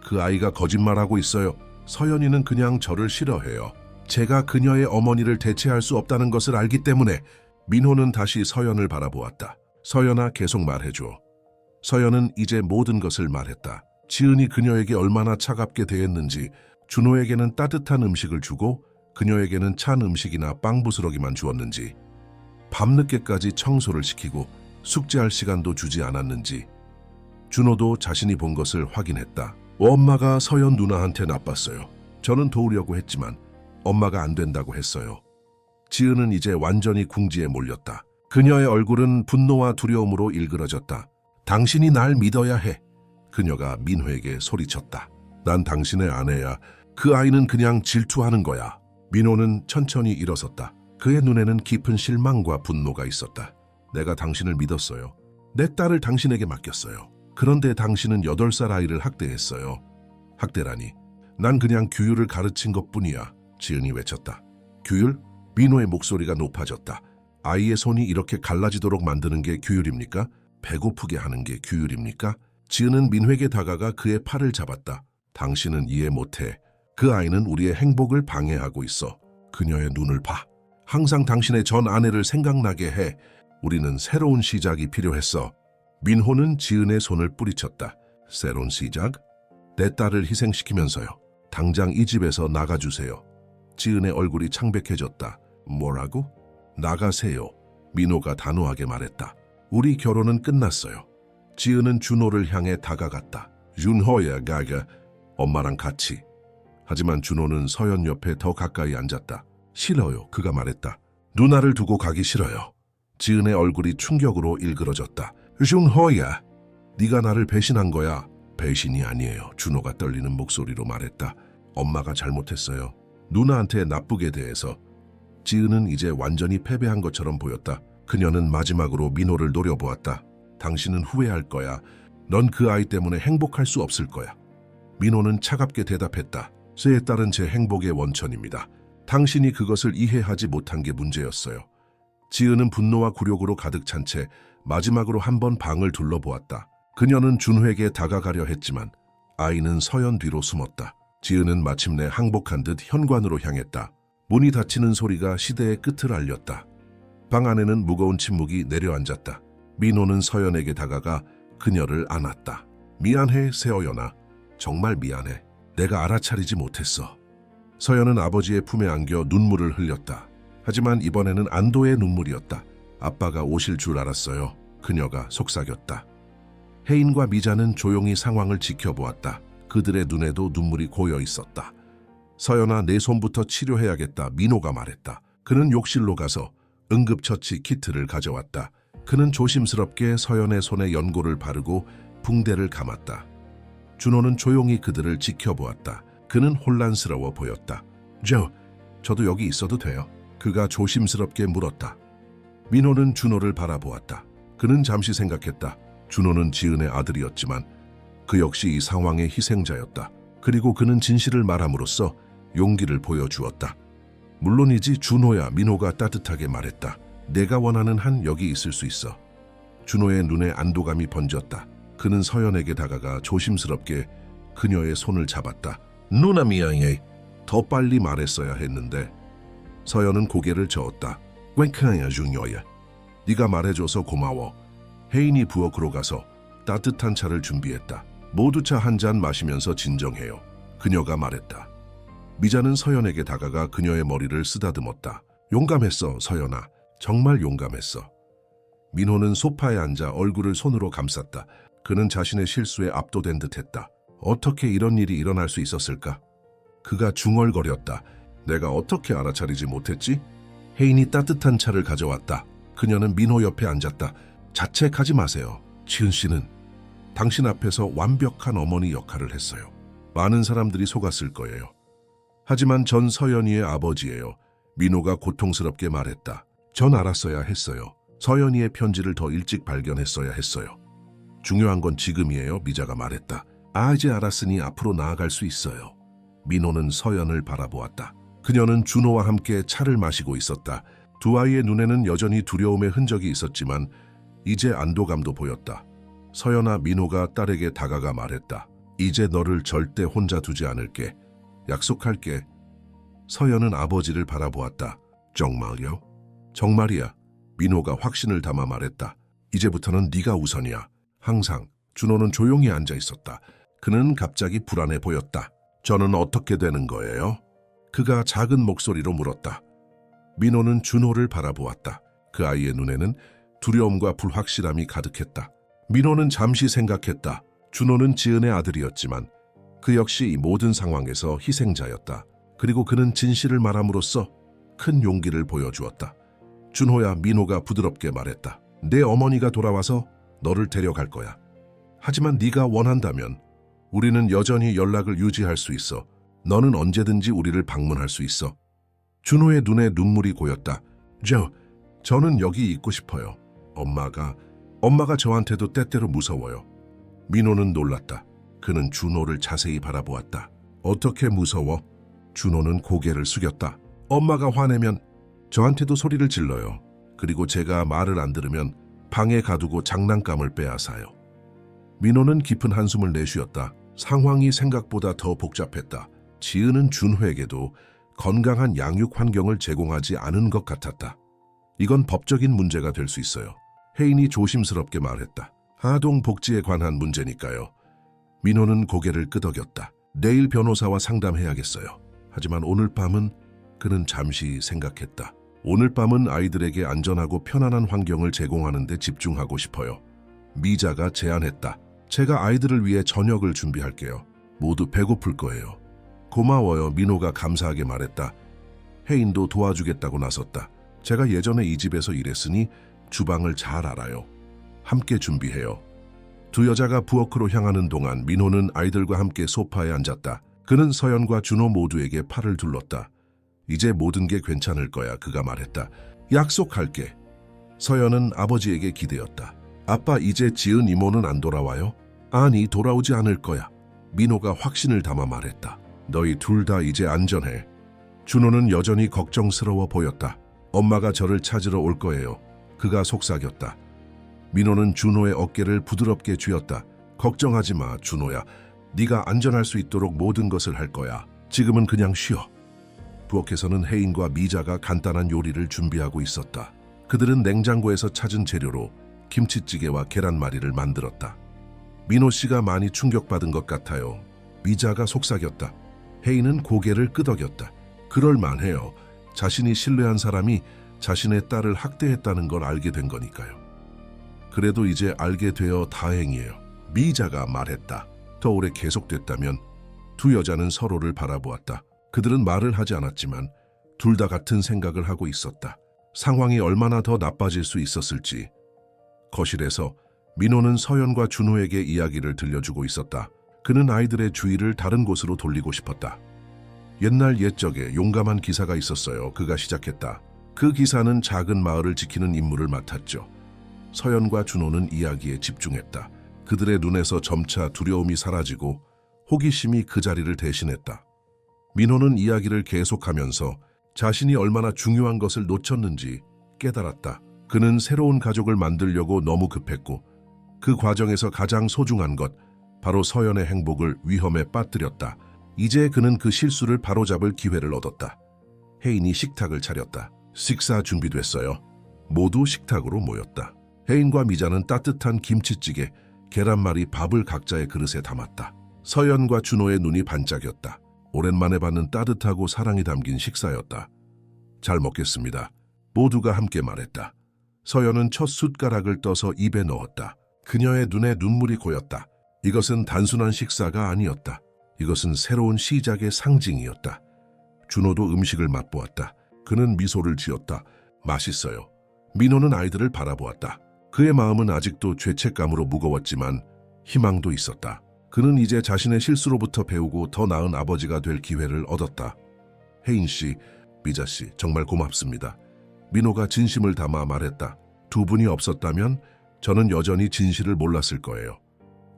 그 아이가 거짓말하고 있어요. 서연이는 그냥 저를 싫어해요. 제가 그녀의 어머니를 대체할 수 없다는 것을 알기 때문에. 민호는 다시 서연을 바라보았다. 서연아, 계속 말해줘. 서연은 이제 모든 것을 말했다. 지은이 그녀에게 얼마나 차갑게 대했는지, 준호에게는 따뜻한 음식을 주고 그녀에게는 찬 음식이나 빵 부스러기만 주었는지, 밤늦게까지 청소를 시키고 숙제할 시간도 주지 않았는지. 준호도 자신이 본 것을 확인했다. 엄마가 서연 누나한테 나빴어요. 저는 도우려고 했지만 엄마가 안 된다고 했어요. 지은은 이제 완전히 궁지에 몰렸다. 그녀의 얼굴은 분노와 두려움으로 일그러졌다. 당신이 날 믿어야 해. 그녀가 민호에게 소리쳤다. 난 당신의 아내야. 그 아이는 그냥 질투하는 거야. 민호는 천천히 일어섰다. 그의 눈에는 깊은 실망과 분노가 있었다. 내가 당신을 믿었어요. 내 딸을 당신에게 맡겼어요. 그런데 당신은 8살 아이를 학대했어요. 학대라니. 난 그냥 규율을 가르친 것뿐이야. 지은이 외쳤다. 규율? 민호의 목소리가 높아졌다. 아이의 손이 이렇게 갈라지도록 만드는 게 규율입니까? 배고프게 하는 게 규율입니까? 지은은 민호에게 다가가 그의 팔을 잡았다. 당신은 이해 못해. 그 아이는 우리의 행복을 방해하고 있어. 그녀의 눈을 봐. 항상 당신의 전 아내를 생각나게 해. 우리는 새로운 시작이 필요했어. 민호는 지은의 손을 뿌리쳤다. 새로운 시작? 내 딸을 희생시키면서요. 당장 이 집에서 나가주세요. 지은의 얼굴이 창백해졌다. 뭐라고? 나가세요. 민호가 단호하게 말했다. 우리 결혼은 끝났어요. 지은은 준호를 향해 다가갔다. 준호야, 가가. 엄마랑 같이. 하지만 준호는 서연 옆에 더 가까이 앉았다. 싫어요, 그가 말했다. 누나를 두고 가기 싫어요. 지은의 얼굴이 충격으로 일그러졌다. 준호야, 네가 나를 배신한 거야. 배신이 아니에요. 준호가 떨리는 목소리로 말했다. 엄마가 잘못했어요. 누나한테 나쁘게 대해서. 지은은 이제 완전히 패배한 것처럼 보였다. 그녀는 마지막으로 민호를 노려보았다. 당신은 후회할 거야. 넌 그 아이 때문에 행복할 수 없을 거야. 민호는 차갑게 대답했다. 제 딸은 제 행복의 원천입니다. 당신이 그것을 이해하지 못한 게 문제였어요. 지은은 분노와 굴욕으로 가득 찬 채 마지막으로 한 번 방을 둘러보았다. 그녀는 준호에게 다가가려 했지만 아이는 서연 뒤로 숨었다. 지은은 마침내 항복한 듯 현관으로 향했다. 문이 닫히는 소리가 시대의 끝을 알렸다. 방 안에는 무거운 침묵이 내려앉았다. 민호는 서연에게 다가가 그녀를 안았다. 미안해, 세어연아. 정말 미안해. 내가 알아차리지 못했어. 서연은 아버지의 품에 안겨 눈물을 흘렸다. 하지만 이번에는 안도의 눈물이었다. 아빠가 오실 줄 알았어요. 그녀가 속삭였다. 혜인과 미자는 조용히 상황을 지켜보았다. 그들의 눈에도 눈물이 고여 있었다. 서연아, 내 손부터 치료해야겠다. 민호가 말했다. 그는 욕실로 가서 응급처치 키트를 가져왔다. 그는 조심스럽게 서연의 손에 연고를 바르고 붕대를 감았다. 준호는 조용히 그들을 지켜보았다. 그는 혼란스러워 보였다. 저도 여기 있어도 돼요? 그가 조심스럽게 물었다. 민호는 준호를 바라보았다. 그는 잠시 생각했다. 준호는 지은의 아들이었지만 그 역시 이 상황의 희생자였다. 그리고 그는 진실을 말함으로써 용기를 보여주었다. 물론이지 준호야, 민호가 따뜻하게 말했다. 내가 원하는 한 여기 있을 수 있어. 준호의 눈에 안도감이 번졌다. 그는 서연에게 다가가 조심스럽게 그녀의 손을 잡았다. 누나 미안해. 더 빨리 말했어야 했는데. 서연은 고개를 저었다. 괜찮아, 준호야. 네가 말해줘서 고마워. 혜인이 부엌으로 가서 따뜻한 차를 준비했다. 모두 차 한 잔 마시면서 진정해요. 그녀가 말했다. 미자는 서연에게 다가가 그녀의 머리를 쓰다듬었다. 용감했어, 서연아. 정말 용감했어. 민호는 소파에 앉아 얼굴을 손으로 감쌌다. 그는 자신의 실수에 압도된 듯했다. 어떻게 이런 일이 일어날 수 있었을까? 그가 중얼거렸다. 내가 어떻게 알아차리지 못했지? 혜인이 따뜻한 차를 가져왔다. 그녀는 민호 옆에 앉았다. 자책하지 마세요. 지은 씨는 당신 앞에서 완벽한 어머니 역할을 했어요. 많은 사람들이 속았을 거예요. 하지만 전 서연이의 아버지예요. 민호가 고통스럽게 말했다. 전 알았어야 했어요. 서연이의 편지를 더 일찍 발견했어야 했어요. 중요한 건 지금이에요. 미자가 말했다. 이제 알았으니 앞으로 나아갈 수 있어요. 민호는 서연을 바라보았다. 그녀는 준호와 함께 차를 마시고 있었다. 두 아이의 눈에는 여전히 두려움의 흔적이 있었지만 이제 안도감도 보였다. 서연아, 민호가 딸에게 다가가 말했다. 이제 너를 절대 혼자 두지 않을게. 약속할게. 서연은 아버지를 바라보았다. 정말요? 정말이야. 민호가 확신을 담아 말했다. 이제부터는 네가 우선이야. 항상 준호는 조용히 앉아 있었다. 그는 갑자기 불안해 보였다. 저는 어떻게 되는 거예요? 그가 작은 목소리로 물었다. 민호는 준호를 바라보았다. 그 아이의 눈에는 두려움과 불확실함이 가득했다. 민호는 잠시 생각했다. 준호는 지은의 아들이었지만 그 역시 이 모든 상황에서 희생자였다. 그리고 그는 진실을 말함으로써 큰 용기를 보여주었다. 준호야, 민호가 부드럽게 말했다. 내 어머니가 돌아와서 너를 데려갈 거야. 하지만 네가 원한다면 우리는 여전히 연락을 유지할 수 있어. 너는 언제든지 우리를 방문할 수 있어. 준호의 눈에 눈물이 고였다. 저는 여기 있고 싶어요. 엄마가 저한테도 때때로 무서워요. 민호는 놀랐다. 그는 준호를 자세히 바라보았다. 어떻게 무서워? 준호는 고개를 숙였다. 엄마가 화내면 저한테도 소리를 질러요. 그리고 제가 말을 안 들으면 방에 가두고 장난감을 빼앗아요. 민호는 깊은 한숨을 내쉬었다. 상황이 생각보다 더 복잡했다. 지은은 준호에게도 건강한 양육 환경을 제공하지 않은 것 같았다. 이건 법적인 문제가 될 수 있어요. 혜인이 조심스럽게 말했다. 아동 복지에 관한 문제니까요. 민호는 고개를 끄덕였다. 내일 변호사와 상담해야겠어요. 하지만 오늘 밤은 그는 잠시 생각했다. 오늘 밤은 아이들에게 안전하고 편안한 환경을 제공하는 데 집중하고 싶어요. 미자가 제안했다. 제가 아이들을 위해 저녁을 준비할게요. 모두 배고플 거예요. 고마워요. 민호가 감사하게 말했다. 혜인도 도와주겠다고 나섰다. 제가 예전에 이 집에서 일했으니 주방을 잘 알아요. 함께 준비해요. 두 여자가 부엌으로 향하는 동안 민호는 아이들과 함께 소파에 앉았다. 그는 서연과 준호 모두에게 팔을 둘렀다. 이제 모든 게 괜찮을 거야, 그가 말했다. 약속할게. 서연은 아버지에게 기대었다. 아빠, 이제 지은 이모는 안 돌아와요? 아니, 돌아오지 않을 거야. 민호가 확신을 담아 말했다. 너희 둘 다 이제 안전해. 준호는 여전히 걱정스러워 보였다. 엄마가 저를 찾으러 올 거예요. 그가 속삭였다. 민호는 준호의 어깨를 부드럽게 쥐었다. 걱정하지 마, 준호야. 네가 안전할 수 있도록 모든 것을 할 거야. 지금은 그냥 쉬어. 부엌에서는 혜인과 미자가 간단한 요리를 준비하고 있었다. 그들은 냉장고에서 찾은 재료로 김치찌개와 계란말이를 만들었다. 민호 씨가 많이 충격받은 것 같아요. 미자가 속삭였다. 혜인은 고개를 끄덕였다. 그럴만해요. 자신이 신뢰한 사람이 자신의 딸을 학대했다는 걸 알게 된 거니까요. 그래도 이제 알게 되어 다행이에요. 미자가 말했다. 더 오래 계속됐다면. 두 여자는 서로를 바라보았다. 그들은 말을 하지 않았지만 둘 다 같은 생각을 하고 있었다. 상황이 얼마나 더 나빠질 수 있었을지. 거실에서 민호는 서연과 준호에게 이야기를 들려주고 있었다. 그는 아이들의 주의를 다른 곳으로 돌리고 싶었다. 옛날 옛적에 용감한 기사가 있었어요. 그가 시작했다. 그 기사는 작은 마을을 지키는 임무를 맡았죠. 서연과 준호는 이야기에 집중했다. 그들의 눈에서 점차 두려움이 사라지고 호기심이 그 자리를 대신했다. 민호는 이야기를 계속하면서 자신이 얼마나 중요한 것을 놓쳤는지 깨달았다. 그는 새로운 가족을 만들려고 너무 급했고 그 과정에서 가장 소중한 것, 바로 서연의 행복을 위험에 빠뜨렸다. 이제 그는 그 실수를 바로잡을 기회를 얻었다. 혜인이 식탁을 차렸다. 식사 준비됐어요. 모두 식탁으로 모였다. 혜인과 미자는 따뜻한 김치찌개, 계란말이, 밥을 각자의 그릇에 담았다. 서연과 준호의 눈이 반짝였다. 오랜만에 받는 따뜻하고 사랑이 담긴 식사였다. 잘 먹겠습니다. 모두가 함께 말했다. 서연은 첫 숟가락을 떠서 입에 넣었다. 그녀의 눈에 눈물이 고였다. 이것은 단순한 식사가 아니었다. 이것은 새로운 시작의 상징이었다. 준호도 음식을 맛보았다. 그는 미소를 지었다. 맛있어요. 민호는 아이들을 바라보았다. 그의 마음은 아직도 죄책감으로 무거웠지만 희망도 있었다. 그는 이제 자신의 실수로부터 배우고 더 나은 아버지가 될 기회를 얻었다. 혜인 씨, 미자 씨, 정말 고맙습니다. 민호가 진심을 담아 말했다. 두 분이 없었다면 저는 여전히 진실을 몰랐을 거예요.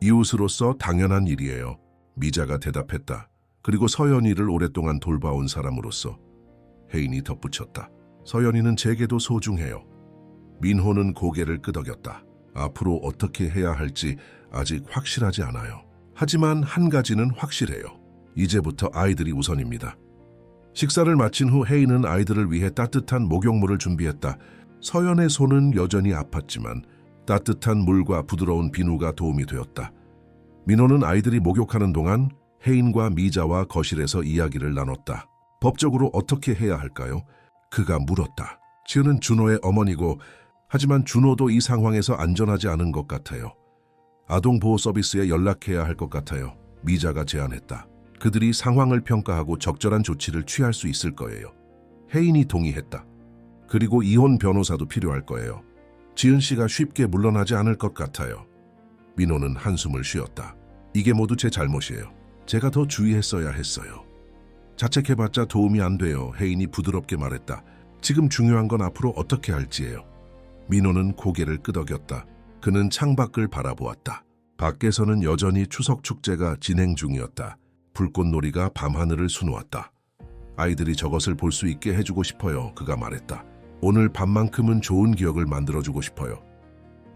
이웃으로서 당연한 일이에요. 미자가 대답했다. 그리고 서연이를 오랫동안 돌봐온 사람으로서. 혜인이 덧붙였다. 서연이는 제게도 소중해요. 민호는 고개를 끄덕였다. 앞으로 어떻게 해야 할지 아직 확실하지 않아요. 하지만 한 가지는 확실해요. 이제부터 아이들이 우선입니다. 식사를 마친 후 혜인은 아이들을 위해 따뜻한 목욕물을 준비했다. 서연의 손은 여전히 아팠지만 따뜻한 물과 부드러운 비누가 도움이 되었다. 민호는 아이들이 목욕하는 동안 혜인과 미자와 거실에서 이야기를 나눴다. 법적으로 어떻게 해야 할까요? 그가 물었다. 지은은 준호의 어머니고 하지만 준호도 이 상황에서 안전하지 않은 것 같아요. 아동보호 서비스에 연락해야 할 것 같아요. 미자가 제안했다. 그들이 상황을 평가하고 적절한 조치를 취할 수 있을 거예요. 혜인이 동의했다. 그리고 이혼 변호사도 필요할 거예요. 지은 씨가 쉽게 물러나지 않을 것 같아요. 민호는 한숨을 쉬었다. 이게 모두 제 잘못이에요. 제가 더 주의했어야 했어요. 자책해봤자 도움이 안 돼요. 혜인이 부드럽게 말했다. 지금 중요한 건 앞으로 어떻게 할지예요. 민호는 고개를 끄덕였다. 그는 창밖을 바라보았다. 밖에서는 여전히 추석 축제가 진행 중이었다. 불꽃놀이가 밤하늘을 수놓았다. 아이들이 저것을 볼 수 있게 해주고 싶어요. 그가 말했다. 오늘 밤만큼은 좋은 기억을 만들어주고 싶어요.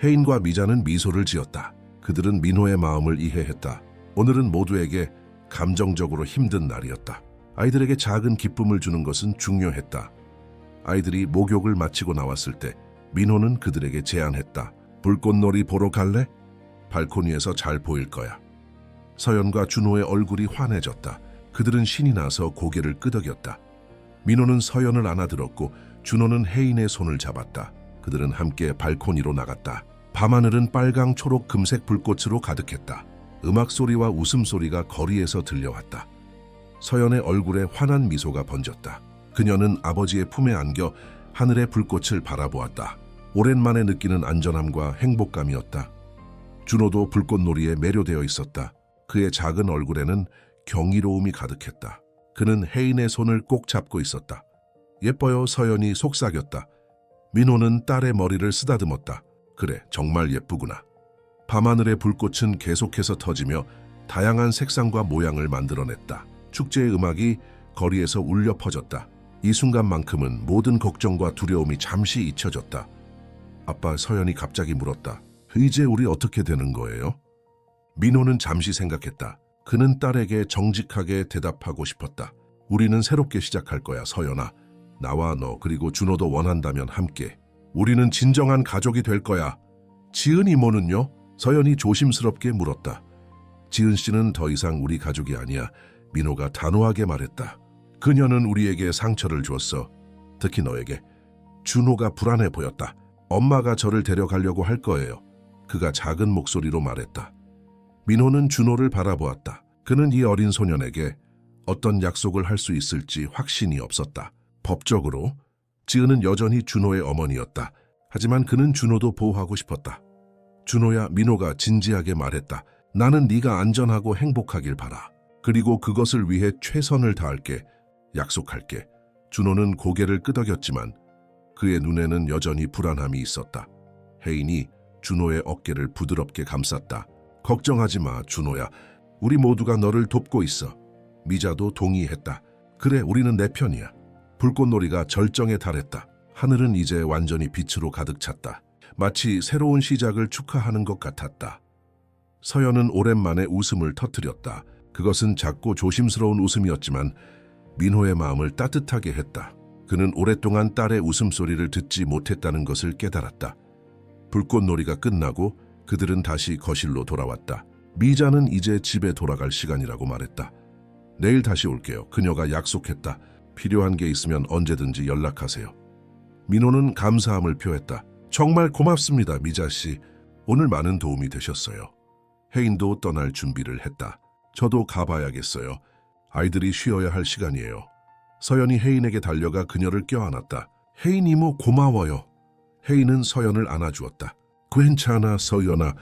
혜인과 미자는 미소를 지었다. 그들은 민호의 마음을 이해했다. 오늘은 모두에게 감정적으로 힘든 날이었다. 아이들에게 작은 기쁨을 주는 것은 중요했다. 아이들이 목욕을 마치고 나왔을 때 민호는 그들에게 제안했다. 불꽃놀이 보러 갈래? 발코니에서 잘 보일 거야. 서연과 준호의 얼굴이 환해졌다. 그들은 신이 나서 고개를 끄덕였다. 민호는 서연을 안아들었고 준호는 혜인의 손을 잡았다. 그들은 함께 발코니로 나갔다. 밤하늘은 빨강, 초록, 금색 불꽃으로 가득했다. 음악 소리와 웃음소리가 거리에서 들려왔다. 서연의 얼굴에 환한 미소가 번졌다. 그녀는 아버지의 품에 안겨 하늘의 불꽃을 바라보았다. 오랜만에 느끼는 안전함과 행복감이었다. 준호도 불꽃놀이에 매료되어 있었다. 그의 작은 얼굴에는 경이로움이 가득했다. 그는 혜인의 손을 꼭 잡고 있었다. 예뻐요. 서연이 속삭였다. 민호는 딸의 머리를 쓰다듬었다. 그래, 정말 예쁘구나. 밤하늘의 불꽃은 계속해서 터지며 다양한 색상과 모양을 만들어냈다. 축제의 음악이 거리에서 울려 퍼졌다. 이 순간만큼은 모든 걱정과 두려움이 잠시 잊혀졌다. 아빠, 서연이 갑자기 물었다. 이제 우리 어떻게 되는 거예요? 민호는 잠시 생각했다. 그는 딸에게 정직하게 대답하고 싶었다. 우리는 새롭게 시작할 거야, 서연아. 나와 너 그리고 준호도 원한다면 함께. 우리는 진정한 가족이 될 거야. 지은 이모는요? 서연이 조심스럽게 물었다. 지은 씨는 더 이상 우리 가족이 아니야. 민호가 단호하게 말했다. 그녀는 우리에게 상처를 주었어. 특히 너에게. 준호가 불안해 보였다. 엄마가 저를 데려가려고 할 거예요. 그가 작은 목소리로 말했다. 민호는 준호를 바라보았다. 그는 이 어린 소년에게 어떤 약속을 할 수 있을지 확신이 없었다. 법적으로 지은은 여전히 준호의 어머니였다. 하지만 그는 준호도 보호하고 싶었다. 준호야, 민호가 진지하게 말했다. 나는 네가 안전하고 행복하길 바라. 그리고 그것을 위해 최선을 다할게. 약속할게. 준호는 고개를 끄덕였지만 그의 눈에는 여전히 불안함이 있었다. 혜인이 준호의 어깨를 부드럽게 감쌌다. 걱정하지 마, 준호야. 우리 모두가 너를 돕고 있어. 미자도 동의했다. 그래, 우리는 내 편이야. 불꽃놀이가 절정에 달했다. 하늘은 이제 완전히 빛으로 가득 찼다. 마치 새로운 시작을 축하하는 것 같았다. 서연은 오랜만에 웃음을 터뜨렸다. 그것은 작고 조심스러운 웃음이었지만 민호의 마음을 따뜻하게 했다. 그는 오랫동안 딸의 웃음소리를 듣지 못했다는 것을 깨달았다. 불꽃놀이가 끝나고 그들은 다시 거실로 돌아왔다. 미자는 이제 집에 돌아갈 시간이라고 말했다. 내일 다시 올게요. 그녀가 약속했다. 필요한 게 있으면 언제든지 연락하세요. 민호는 감사함을 표했다. 정말 고맙습니다, 미자 씨. 오늘 많은 도움이 되셨어요. 혜인도 떠날 준비를 했다. 저도 가봐야겠어요. 아이들이 쉬어야 할 시간이에요. 서연이 혜인에게 달려가 그녀를 껴안았다. 혜인 이모 고마워요. 혜인은 서연을 안아주었다. 괜찮아, 서연아.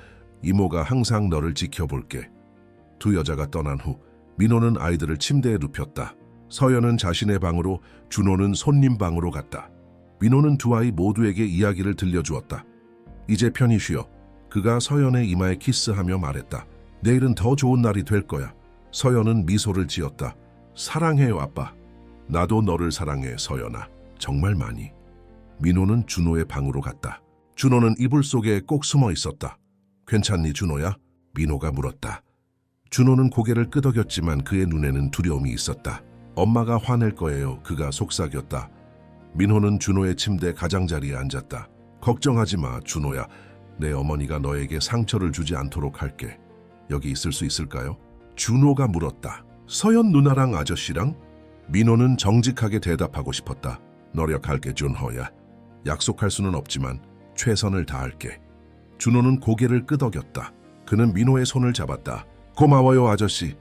이모가 항상 너를 지켜볼게. 두 여자가 떠난 후 민호는 아이들을 침대에 눕혔다. 서연은 자신의 방으로, 준호는 손님 방으로 갔다. 민호는 두 아이 모두에게 이야기를 들려주었다. 이제 편히 쉬어. 그가 서연의 이마에 키스하며 말했다. 내일은 더 좋은 날이 될 거야. 서연은 미소를 지었다. 사랑해요, 아빠. 나도 너를 사랑해, 서연아. 정말 많이. 민호는 준호의 방으로 갔다. 준호는 이불 속에 꼭 숨어 있었다. 괜찮니, 준호야? 민호가 물었다. 준호는 고개를 끄덕였지만 그의 눈에는 두려움이 있었다. 엄마가 화낼 거예요. 그가 속삭였다. 민호는 준호의 침대 가장자리에 앉았다. 걱정하지 마, 준호야. 내 어머니가 너에게 상처를 주지 않도록 할게. 여기 있을 수 있을까요? 준호가 물었다. 서연 누나랑 아저씨랑? 민호는 정직하게 대답하고 싶었다. 노력할게 준호야. 약속할 수는 없지만 최선을 다할게. 준호는 고개를 끄덕였다. 그는 민호의 손을 잡았다. 고마워요 아저씨.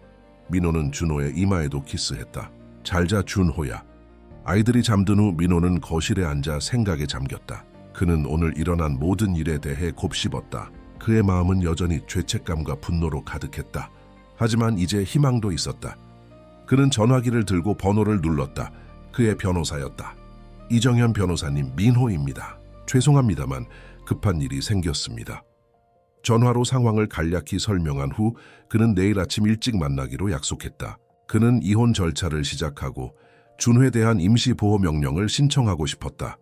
민호는 준호의 이마에도 키스했다. 잘자 준호야. 아이들이 잠든 후 민호는 거실에 앉아 생각에 잠겼다. 그는 오늘 일어난 모든 일에 대해 곱씹었다. 그의 마음은 여전히 죄책감과 분노로 가득했다. 하지만 이제 희망도 있었다. 그는 전화기를 들고 번호를 눌렀다. 그의 변호사였다. 이정현 변호사님 민호입니다. 죄송합니다만 급한 일이 생겼습니다. 전화로 상황을 간략히 설명한 후 그는 내일 아침 일찍 만나기로 약속했다. 그는 이혼 절차를 시작하고 준호에 대한 임시보호명령을 신청하고 싶었다.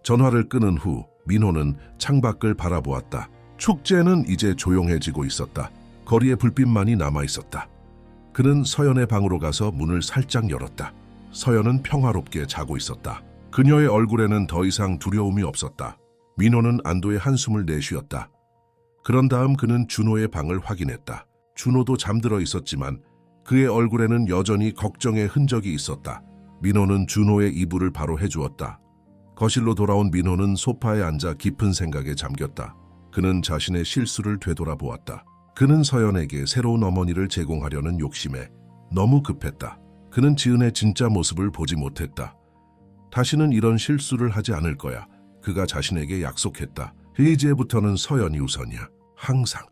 전화를 끊은 후 민호는 창밖을 바라보았다. 축제는 이제 조용해지고 있었다. 거리에 불빛만이 남아있었다. 그는 서연의 방으로 가서 문을 살짝 열었다. 서연은 평화롭게 자고 있었다. 그녀의 얼굴에는 더 이상 두려움이 없었다. 민호는 안도의 한숨을 내쉬었다. 그런 다음 그는 준호의 방을 확인했다. 준호도 잠들어 있었지만 그의 얼굴에는 여전히 걱정의 흔적이 있었다. 민호는 준호의 이불을 바로 해주었다. 거실로 돌아온 민호는 소파에 앉아 깊은 생각에 잠겼다. 그는 자신의 실수를 되돌아보았다. 그는 서연에게 새로운 어머니를 제공하려는 욕심에 너무 급했다. 그는 지은의 진짜 모습을 보지 못했다. 다시는 이런 실수를 하지 않을 거야. 그가 자신에게 약속했다. 이제부터는 서연이 우선이야. 항상.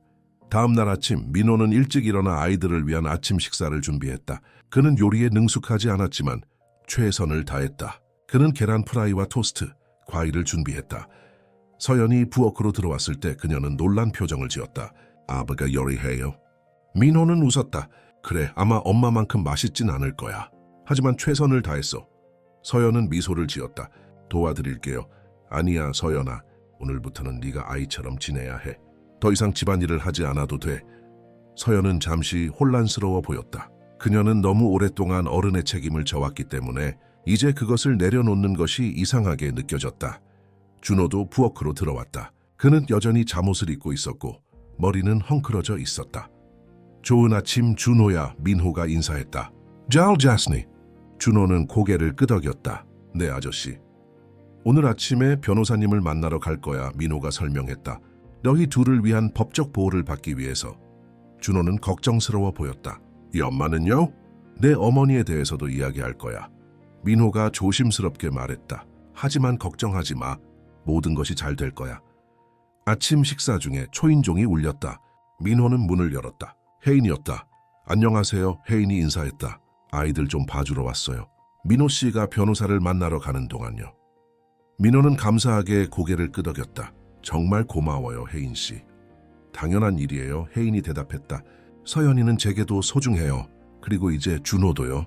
다음 날 아침 민호는 일찍 일어나 아이들을 위한 아침 식사를 준비했다. 그는 요리에 능숙하지 않았지만 최선을 다했다. 그는 계란 프라이와 토스트, 과일을 준비했다. 서연이 부엌으로 들어왔을 때 그녀는 놀란 표정을 지었다. 아버가 요리해요. 민호는 웃었다. 그래, 아마 엄마만큼 맛있진 않을 거야. 하지만 최선을 다했어. 서연은 미소를 지었다. 도와드릴게요. 아니야, 서연아. 오늘부터는 네가 아이처럼 지내야 해. 더 이상 집안일을 하지 않아도 돼. 서연은 잠시 혼란스러워 보였다. 그녀는 너무 오랫동안 어른의 책임을 져왔기 때문에 이제 그것을 내려놓는 것이 이상하게 느껴졌다. 준호도 부엌으로 들어왔다. 그는 여전히 잠옷을 입고 있었고 머리는 헝클어져 있었다. 좋은 아침 준호야, 민호가 인사했다. 잘 잤니? 준호는 고개를 끄덕였다. 네 아저씨. 오늘 아침에 변호사님을 만나러 갈 거야, 민호가 설명했다. 너희 둘을 위한 법적 보호를 받기 위해서. 준호는 걱정스러워 보였다. 이 엄마는요? 내 어머니에 대해서도 이야기할 거야. 민호가 조심스럽게 말했다. 하지만 걱정하지 마. 모든 것이 잘 될 거야. 아침 식사 중에 초인종이 울렸다. 민호는 문을 열었다. 혜인이었다. 안녕하세요. 혜인이 인사했다. 아이들 좀 봐주러 왔어요. 민호 씨가 변호사를 만나러 가는 동안요. 민호는 감사하게 고개를 끄덕였다. 정말 고마워요, 혜인 씨. 당연한 일이에요, 혜인이 대답했다. 서연이는 제게도 소중해요. 그리고 이제 준호도요.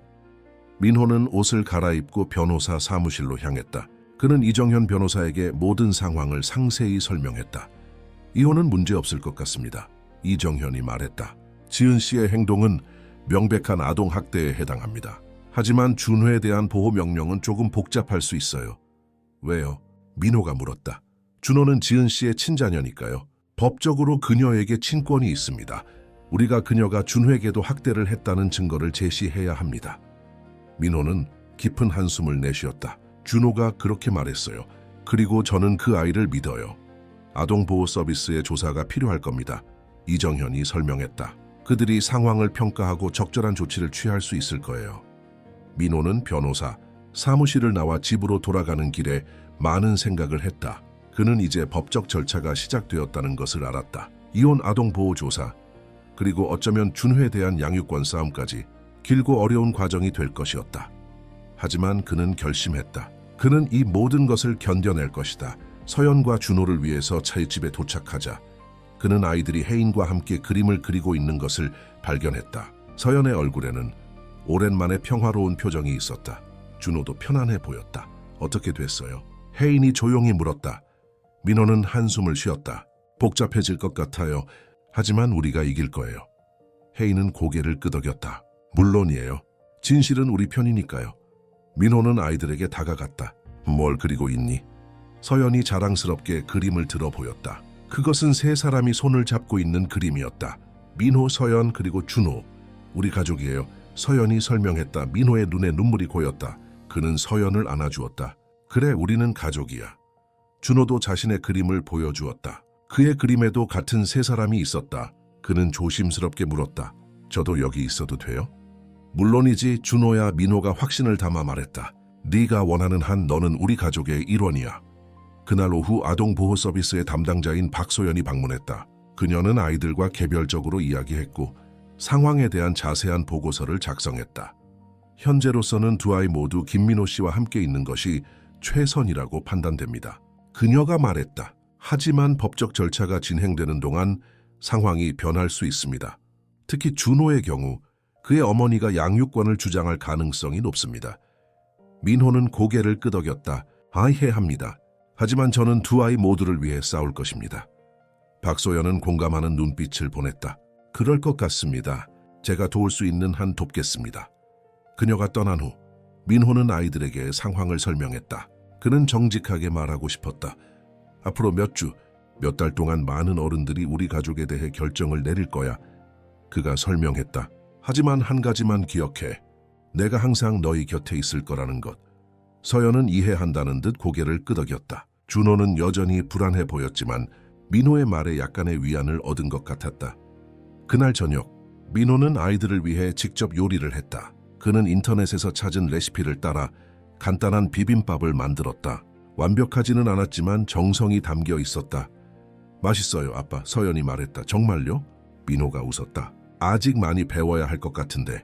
민호는 옷을 갈아입고 변호사 사무실로 향했다. 그는 이정현 변호사에게 모든 상황을 상세히 설명했다. 이혼은 문제없을 것 같습니다. 이정현이 말했다. 지은 씨의 행동은 명백한 아동학대에 해당합니다. 하지만 준호에 대한 보호명령은 조금 복잡할 수 있어요. 왜요? 민호가 물었다. 준호는 지은 씨의 친자녀니까요. 법적으로 그녀에게 친권이 있습니다. 우리가 그녀가 준호에게도 학대를 했다는 증거를 제시해야 합니다. 민호는 깊은 한숨을 내쉬었다. 준호가 그렇게 말했어요. 그리고 저는 그 아이를 믿어요. 아동보호 서비스의 조사가 필요할 겁니다. 이정현이 설명했다. 그들이 상황을 평가하고 적절한 조치를 취할 수 있을 거예요. 민호는 변호사, 사무실을 나와 집으로 돌아가는 길에 많은 생각을 했다. 그는 이제 법적 절차가 시작되었다는 것을 알았다. 이혼 아동보호 조사, 그리고 어쩌면 준호에 대한 양육권 싸움까지 길고 어려운 과정이 될 것이었다. 하지만 그는 결심했다. 그는 이 모든 것을 견뎌낼 것이다. 서연과 준호를 위해서 차이집에 도착하자 그는 아이들이 혜인과 함께 그림을 그리고 있는 것을 발견했다. 서연의 얼굴에는 오랜만에 평화로운 표정이 있었다. 준호도 편안해 보였다. 어떻게 됐어요? 혜인이 조용히 물었다. 민호는 한숨을 쉬었다. 복잡해질 것 같아요. 하지만 우리가 이길 거예요. 혜인은 고개를 끄덕였다. 물론이에요. 진실은 우리 편이니까요. 민호는 아이들에게 다가갔다. 뭘 그리고 있니? 서연이 자랑스럽게 그림을 들어 보였다. 그것은 세 사람이 손을 잡고 있는 그림이었다. 민호, 서연 그리고 준호. 우리 가족이에요. 서연이 설명했다. 민호의 눈에 눈물이 고였다. 그는 서연을 안아주었다. 그래, 우리는 가족이야. 준호도 자신의 그림을 보여주었다. 그의 그림에도 같은 세 사람이 있었다. 그는 조심스럽게 물었다. 저도 여기 있어도 돼요? 물론이지. 준호야 민호가 확신을 담아 말했다. 네가 원하는 한 너는 우리 가족의 일원이야. 그날 오후 아동보호 서비스의 담당자인 박소연이 방문했다. 그녀는 아이들과 개별적으로 이야기했고 상황에 대한 자세한 보고서를 작성했다. 현재로서는 두 아이 모두 김민호 씨와 함께 있는 것이 최선이라고 판단됩니다. 그녀가 말했다. 하지만 법적 절차가 진행되는 동안 상황이 변할 수 있습니다. 특히 준호의 경우 그의 어머니가 양육권을 주장할 가능성이 높습니다. 민호는 고개를 끄덕였다. 이해합니다. 하지만 저는 두 아이 모두를 위해 싸울 것입니다. 박소연은 공감하는 눈빛을 보냈다. 그럴 것 같습니다. 제가 도울 수 있는 한 돕겠습니다. 그녀가 떠난 후 민호는 아이들에게 상황을 설명했다. 그는 정직하게 말하고 싶었다. 앞으로 몇 주, 몇 달 동안 많은 어른들이 우리 가족에 대해 결정을 내릴 거야. 그가 설명했다. 하지만 한 가지만 기억해. 내가 항상 너희 곁에 있을 거라는 것. 서연은 이해한다는 듯 고개를 끄덕였다. 준호는 여전히 불안해 보였지만 민호의 말에 약간의 위안을 얻은 것 같았다. 그날 저녁, 민호는 아이들을 위해 직접 요리를 했다. 그는 인터넷에서 찾은 레시피를 따라 간단한 비빔밥을 만들었다. 완벽하지는 않았지만 정성이 담겨 있었다. 맛있어요, 아빠, 서연이 말했다. 정말요? 민호가 웃었다. 아직 많이 배워야 할 것 같은데.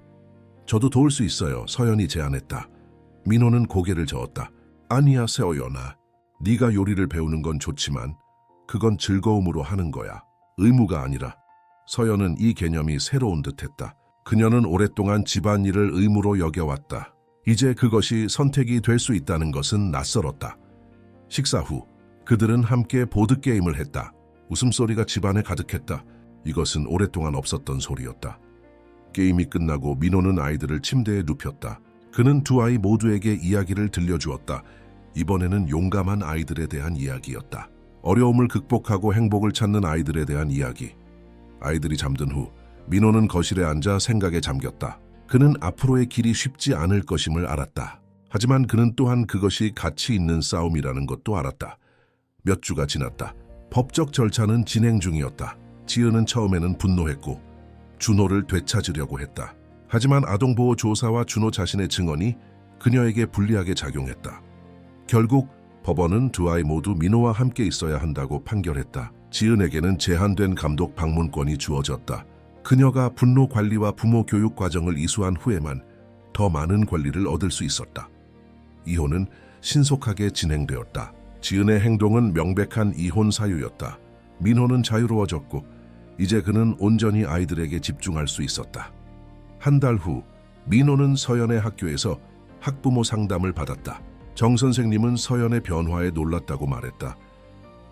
저도 도울 수 있어요, 서연이 제안했다. 민호는 고개를 저었다. 아니야, 서연아. 네가 요리를 배우는 건 좋지만 그건 즐거움으로 하는 거야. 의무가 아니라. 서연은 이 개념이 새로운 듯했다. 그녀는 오랫동안 집안일을 의무로 여겨왔다. 이제 그것이 선택이 될 수 있다는 것은 낯설었다. 식사 후 그들은 함께 보드게임을 했다. 웃음소리가 집안에 가득했다. 이것은 오랫동안 없었던 소리였다. 게임이 끝나고 민호는 아이들을 침대에 눕혔다. 그는 두 아이 모두에게 이야기를 들려주었다. 이번에는 용감한 아이들에 대한 이야기였다. 어려움을 극복하고 행복을 찾는 아이들에 대한 이야기. 아이들이 잠든 후 민호는 거실에 앉아 생각에 잠겼다. 그는 앞으로의 길이 쉽지 않을 것임을 알았다. 하지만 그는 또한 그것이 가치 있는 싸움이라는 것도 알았다. 몇 주가 지났다. 법적 절차는 진행 중이었다. 지은은 처음에는 분노했고 준호를 되찾으려고 했다. 하지만 아동보호 조사와 준호 자신의 증언이 그녀에게 불리하게 작용했다. 결국 법원은 두 아이 모두 민호와 함께 있어야 한다고 판결했다. 지은에게는 제한된 감독 방문권이 주어졌다. 그녀가 분노 관리와 부모 교육 과정을 이수한 후에만 더 많은 권리를 얻을 수 있었다. 이혼은 신속하게 진행되었다. 지은의 행동은 명백한 이혼 사유였다. 민호는 자유로워졌고 이제 그는 온전히 아이들에게 집중할 수 있었다. 한 달 후 민호는 서연의 학교에서 학부모 상담을 받았다. 정 선생님은 서연의 변화에 놀랐다고 말했다.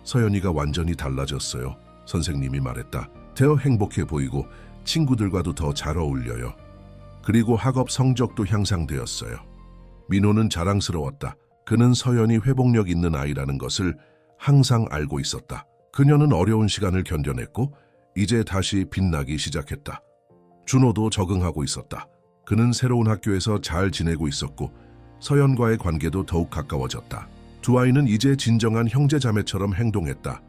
서연이가 완전히 달라졌어요. 선생님이 말했다. 더 행복해 보이고 친구들과도 더 잘 어울려요. 그리고 학업 성적도 향상되었어요. 민호는 자랑스러웠다. 그는 서연이 회복력 있는 아이라는 것을 항상 알고 있었다. 그녀는 어려운 시간을 견뎌냈고 이제 다시 빛나기 시작했다. 준호도 적응하고 있었다. 그는 새로운 학교에서 잘 지내고 있었고 서연과의 관계도 더욱 가까워졌다. 두 아이는 이제 진정한 형제자매처럼 행동했다.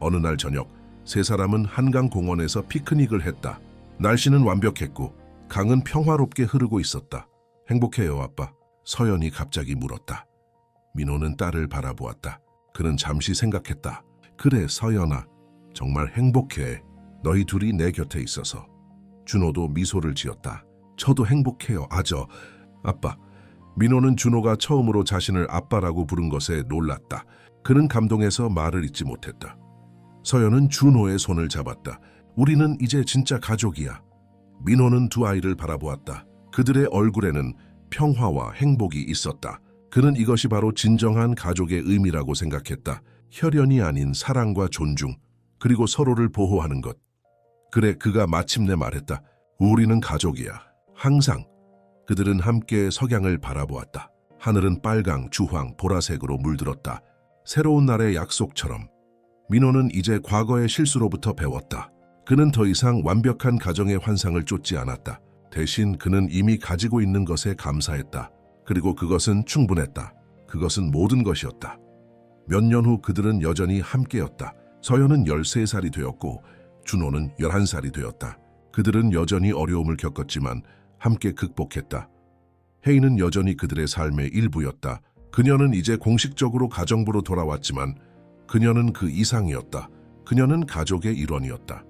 어느 날 저녁, 세 사람은 한강 공원에서 피크닉을 했다. 날씨는 완벽했고 강은 평화롭게 흐르고 있었다. 행복해요, 아빠. 서연이 갑자기 물었다. 민호는 딸을 바라보았다. 그는 잠시 생각했다. 그래, 서연아. 정말 행복해. 너희 둘이 내 곁에 있어서. 준호도 미소를 지었다. 저도 행복해요, 아빠. 민호는 준호가 처음으로 자신을 아빠라고 부른 것에 놀랐다. 그는 감동해서 말을 잇지 못했다. 서연은 준호의 손을 잡았다. 우리는 이제 진짜 가족이야. 민호는 두 아이를 바라보았다. 그들의 얼굴에는 평화와 행복이 있었다. 그는 이것이 바로 진정한 가족의 의미라고 생각했다. 혈연이 아닌 사랑과 존중, 그리고 서로를 보호하는 것. 그래, 그가 마침내 말했다. 우리는 가족이야. 항상. 그들은 함께 석양을 바라보았다. 하늘은 빨강, 주황, 보라색으로 물들었다. 새로운 날의 약속처럼. 민호는 이제 과거의 실수로부터 배웠다. 그는 더 이상 완벽한 가정의 환상을 쫓지 않았다. 대신 그는 이미 가지고 있는 것에 감사했다. 그리고 그것은 충분했다. 그것은 모든 것이었다. 몇 년 후 그들은 여전히 함께였다. 서연은 13살이 되었고 준호는 11살이 되었다. 그들은 여전히 어려움을 겪었지만 함께 극복했다. 혜인은 여전히 그들의 삶의 일부였다. 그녀는 이제 공식적으로 가정부로 돌아왔지만 그녀는 그 이상이었다. 그녀는 가족의 일원이었다.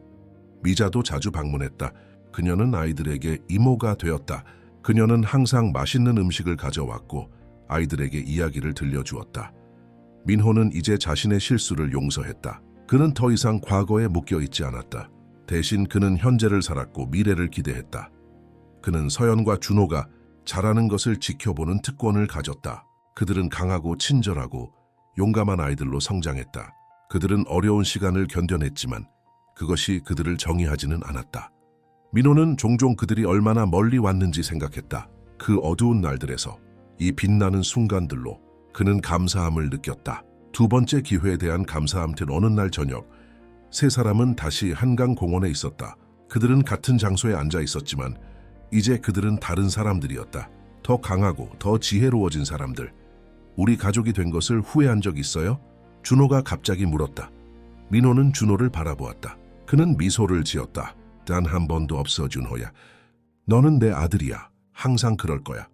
미자도 자주 방문했다. 그녀는 아이들에게 이모가 되었다. 그녀는 항상 맛있는 음식을 가져왔고 아이들에게 이야기를 들려주었다. 민호는 이제 자신의 실수를 용서했다. 그는 더 이상 과거에 묶여있지 않았다. 대신 그는 현재를 살았고 미래를 기대했다. 그는 서연과 준호가 잘하는 것을 지켜보는 특권을 가졌다. 그들은 강하고 친절하고 용감한 아이들로 성장했다. 그들은 어려운 시간을 견뎌냈지만 그것이 그들을 정의하지는 않았다. 민호는 종종 그들이 얼마나 멀리 왔는지 생각했다. 그 어두운 날들에서 이 빛나는 순간들로 그는 감사함을 느꼈다. 두 번째 기회에 대한 감사함 튼 어느 날 저녁 세 사람은 다시 한강공원에 있었다. 그들은 같은 장소에 앉아 있었지만 이제 그들은 다른 사람들이었다. 더 강하고 더 지혜로워진 사람들. 우리 가족이 된 것을 후회한 적 있어요? 준호가 갑자기 물었다. 민호는 준호를 바라보았다. 그는 미소를 지었다. 단 한 번도 없어 준호야. 너는 내 아들이야. 항상 그럴 거야.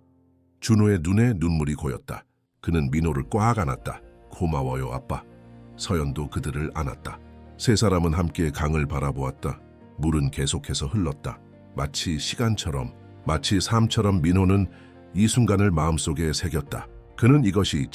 준호의 눈에 눈물이 고였다. 그는 민호를 꽉 안았다. 고마워요 아빠. 서연도 그들을 안았다. 세 사람은 함께 강을 바라보았다. 물은 계속해서 흘렀다. 마치 시간처럼, 마치 삶처럼 민호는 이 순간을 마음속에 새겼다. 그는 이것이